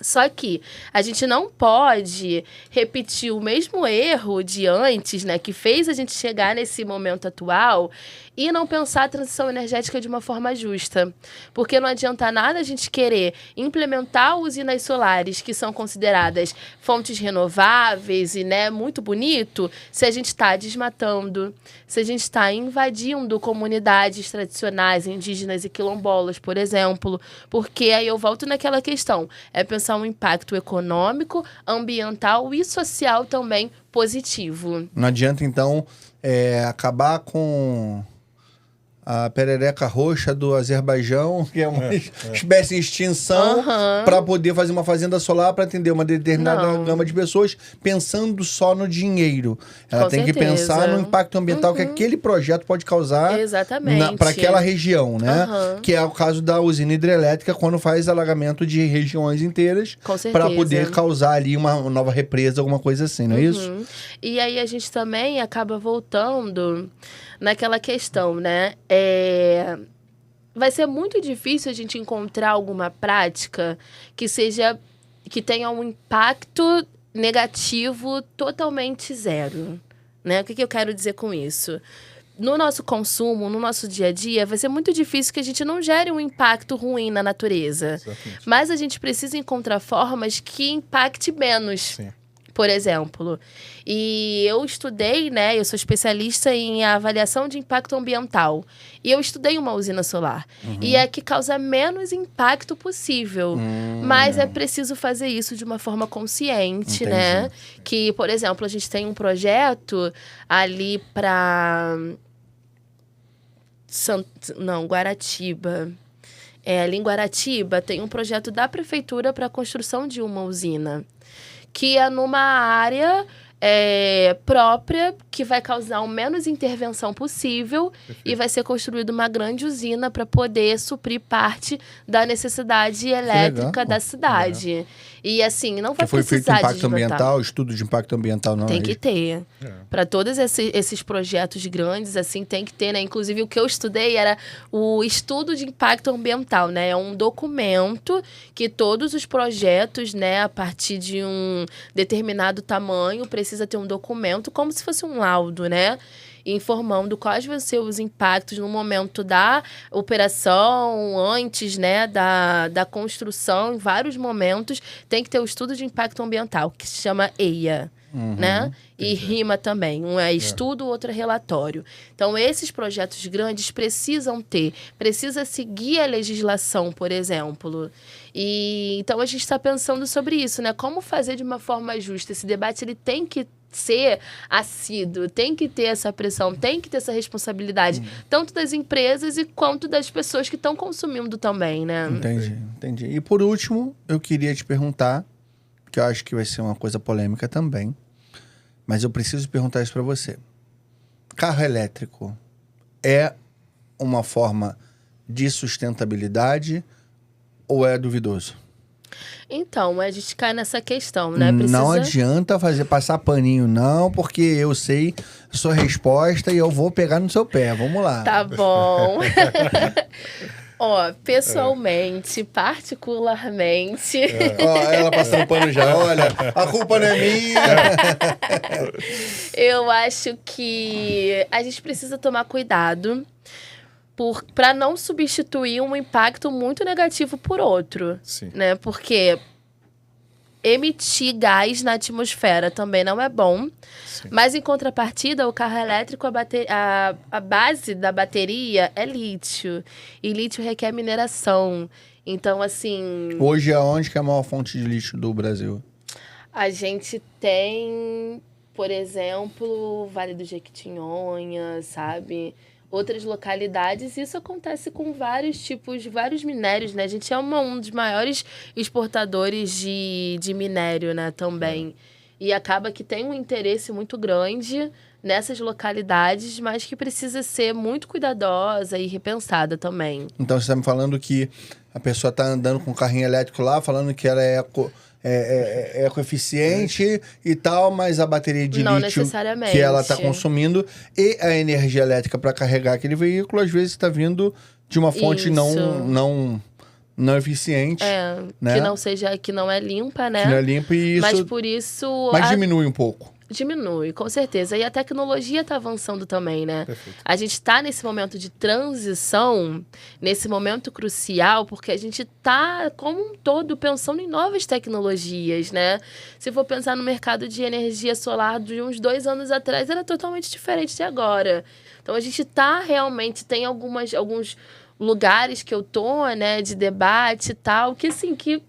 Só que a gente não pode repetir o mesmo erro de antes, né? Que fez a gente chegar nesse momento atual e não pensar a transição energética de uma forma justa. Porque não adianta nada a gente querer implementar usinas solares que são consideradas fontes renováveis e, né, muito bonito, se a gente está desmatando, se a gente está invadindo comunidades tradicionais, indígenas e quilombolas, por exemplo. Porque aí eu volto naquela questão, é pensar um impacto econômico, ambiental e social também positivo. Não adianta, então, acabar com a perereca roxa do Azerbaijão, que é uma espécie em extinção, para poder fazer uma fazenda solar para atender uma determinada gama de pessoas, pensando só no dinheiro. Ela tem que pensar no impacto ambiental que aquele projeto pode causar para aquela região, né? Que é o caso da usina hidrelétrica, quando faz alagamento de regiões inteiras, para poder causar ali uma nova represa, alguma coisa assim, não é isso? E aí a gente também acaba voltando naquela questão, né? Vai ser muito difícil a gente encontrar alguma prática que tenha um impacto negativo totalmente zero, né? O que eu quero dizer com isso? No nosso consumo, no nosso dia a dia, vai ser muito difícil que a gente não gere um impacto ruim na natureza. Exatamente. Mas a gente precisa encontrar formas que impacte menos. Sim. Por exemplo. E eu estudei, né? Eu sou especialista em avaliação de impacto ambiental. E eu estudei uma usina solar. E é que causa menos impacto possível. Mas é preciso fazer isso de uma forma consciente, né? Que, por exemplo, a gente tem um projeto ali para Guaratiba. Ali em Guaratiba tem um projeto da prefeitura para a construção de uma usina, que é numa área própria, que vai causar o menos intervenção possível. Perfeito. E vai ser construída uma grande usina para poder suprir parte da necessidade elétrica da cidade. E assim, não vai foi precisar feito impacto ambiental, estudo de impacto ambiental, não? Tem que ter. Para todos esses projetos grandes, assim, tem que ter, né? Inclusive, o que eu estudei era o estudo de impacto ambiental, né? É um documento que todos os projetos, né, a partir de um determinado tamanho, precisa ter um documento como se fosse um laudo, né? Informando quais vão ser os impactos no momento da operação, antes, né, da construção, em vários momentos. Tem que ter o estudo de impacto ambiental, que se chama EIA, né? E RIMA também. Um é estudo, o outro é relatório. Então, esses projetos grandes precisa seguir a legislação, por exemplo. E então, a gente está pensando sobre isso, né? Como fazer de uma forma justa? Esse debate ele tem que ser assíduo, tem que ter essa pressão, tem que ter essa responsabilidade, tanto das empresas quanto das pessoas que estão consumindo também, né? Entendi. E por último, eu queria te perguntar, que eu acho que vai ser uma coisa polêmica também, mas eu preciso perguntar isso para você. Carro elétrico é uma forma de sustentabilidade ou é duvidoso? Então, a gente cai nessa questão, né? Não adianta passar paninho, não, porque eu sei a sua resposta e eu vou pegar no seu pé. Vamos lá. Tá bom. Pessoalmente, particularmente... ela passando pano já. Olha, a culpa não é minha. Eu acho que a gente precisa tomar cuidado para não substituir um impacto muito negativo por outro. Sim. Né? Porque emitir gás na atmosfera também não é bom. Sim. Mas, em contrapartida, o carro elétrico, a base da bateria é lítio. E lítio requer mineração. Então, assim... Hoje, aonde que é a maior fonte de lítio do Brasil? A gente tem, por exemplo, Vale do Jequitinhonha, sabe? Outras localidades, isso acontece com vários minérios, né? A gente é um dos maiores exportadores de minério, né, também. E acaba que tem um interesse muito grande nessas localidades, mas que precisa ser muito cuidadosa e repensada também. Então, você está me falando que a pessoa está andando com um carrinho elétrico lá, falando que ela é ecoeficiente e tal, mas a bateria de não lítio necessariamente que ela está consumindo e a energia elétrica para carregar aquele veículo, às vezes está vindo de uma fonte não não eficiente, né? Que não é limpa, né? Que não é limpa e isso... Mas por isso... Mas diminui um pouco. Diminui, com certeza. E a tecnologia está avançando também, né? Perfeito. A gente está nesse momento de transição, nesse momento crucial, porque a gente está, como um todo, pensando em novas tecnologias, né? Se for pensar no mercado de energia solar de uns 2 anos atrás, era totalmente diferente de agora. Então, a gente está realmente... Tem alguns lugares que eu tô, né, de debate e tal, que assim, que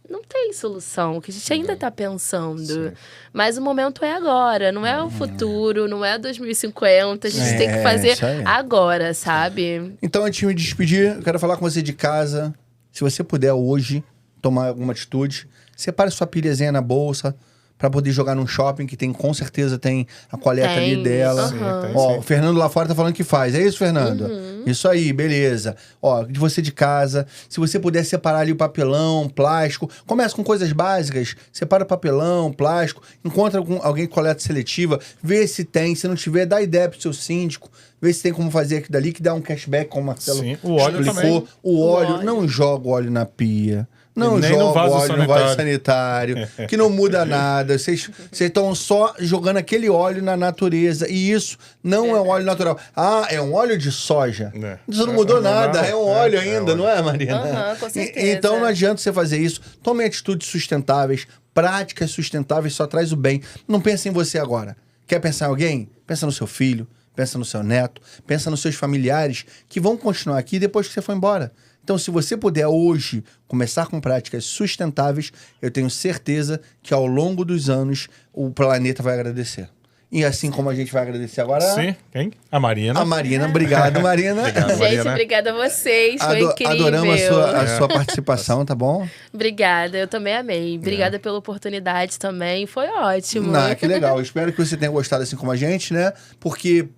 não tem solução, que a gente ainda está pensando. Sim. Mas o momento é agora, não é o futuro, não é 2050. A gente tem que fazer isso aí. agora, sabe? Então, antes de me despedir, eu quero falar com você de casa. Se você puder hoje tomar alguma atitude, separe sua pilhazinha na bolsa para poder jogar num shopping que com certeza tem a coleta ali dela. Sim, tem, Ó, sim. o Fernando lá fora tá falando que faz. É isso, Fernando? Isso aí, beleza. Ó, de você de casa, se você puder separar ali o papelão, plástico, começa com coisas básicas, separa o papelão, plástico, encontra alguém com coleta seletiva, vê se tem, se não tiver, dá ideia pro seu síndico, vê se tem como fazer aquilo dali, que dá um cashback, como o Marcelo Sim, o óleo explicou. também. O óleo, não joga o óleo na pia. Não Nem no joga vaso óleo no vaso sanitário, que não muda nada. Vocês estão só jogando aquele óleo na natureza. E isso não é um óleo natural. Ah, é um óleo de soja. Isso não mudou nada, é um óleo ainda, não é, Marina? Com certeza. Então não adianta você fazer isso. Tome atitudes sustentáveis, práticas sustentáveis, só traz o bem. Não pense em você agora. Quer pensar em alguém? Pensa no seu filho, pensa no seu neto, pensa nos seus familiares que vão continuar aqui depois que você for embora. Então, se você puder hoje começar com práticas sustentáveis, eu tenho certeza que ao longo dos anos o planeta vai agradecer. E assim como a gente vai agradecer agora... Sim, quem? A Marina. A Marina. Obrigado, Marina. Obrigado, Gente, Marina. obrigada a vocês, foi incrível. Adoramos a sua participação, tá bom? Obrigada, eu também amei. Obrigada pela oportunidade também, foi ótimo. Que legal. Eu espero que você tenha gostado assim como a gente, né? Porque...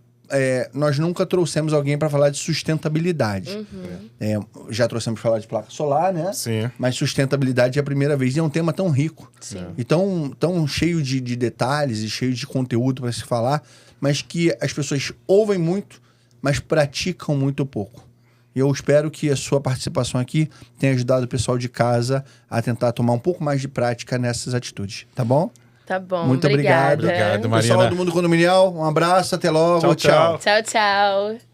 nós nunca trouxemos alguém para falar de sustentabilidade. Já trouxemos para falar de placa solar, né? Sim. Mas sustentabilidade é a primeira vez. E é um tema tão rico. Sim. E tão cheio de detalhes e cheio de conteúdo para se falar, mas que as pessoas ouvem muito, mas praticam muito pouco. E eu espero que a sua participação aqui tenha ajudado o pessoal de casa a tentar tomar um pouco mais de prática nessas atitudes. Tá bom? Tá bom, Muito obrigada. Obrigado, Marina. Pessoal do Mundo Condominial, um abraço, até logo. Tchau, tchau. Tchau, tchau.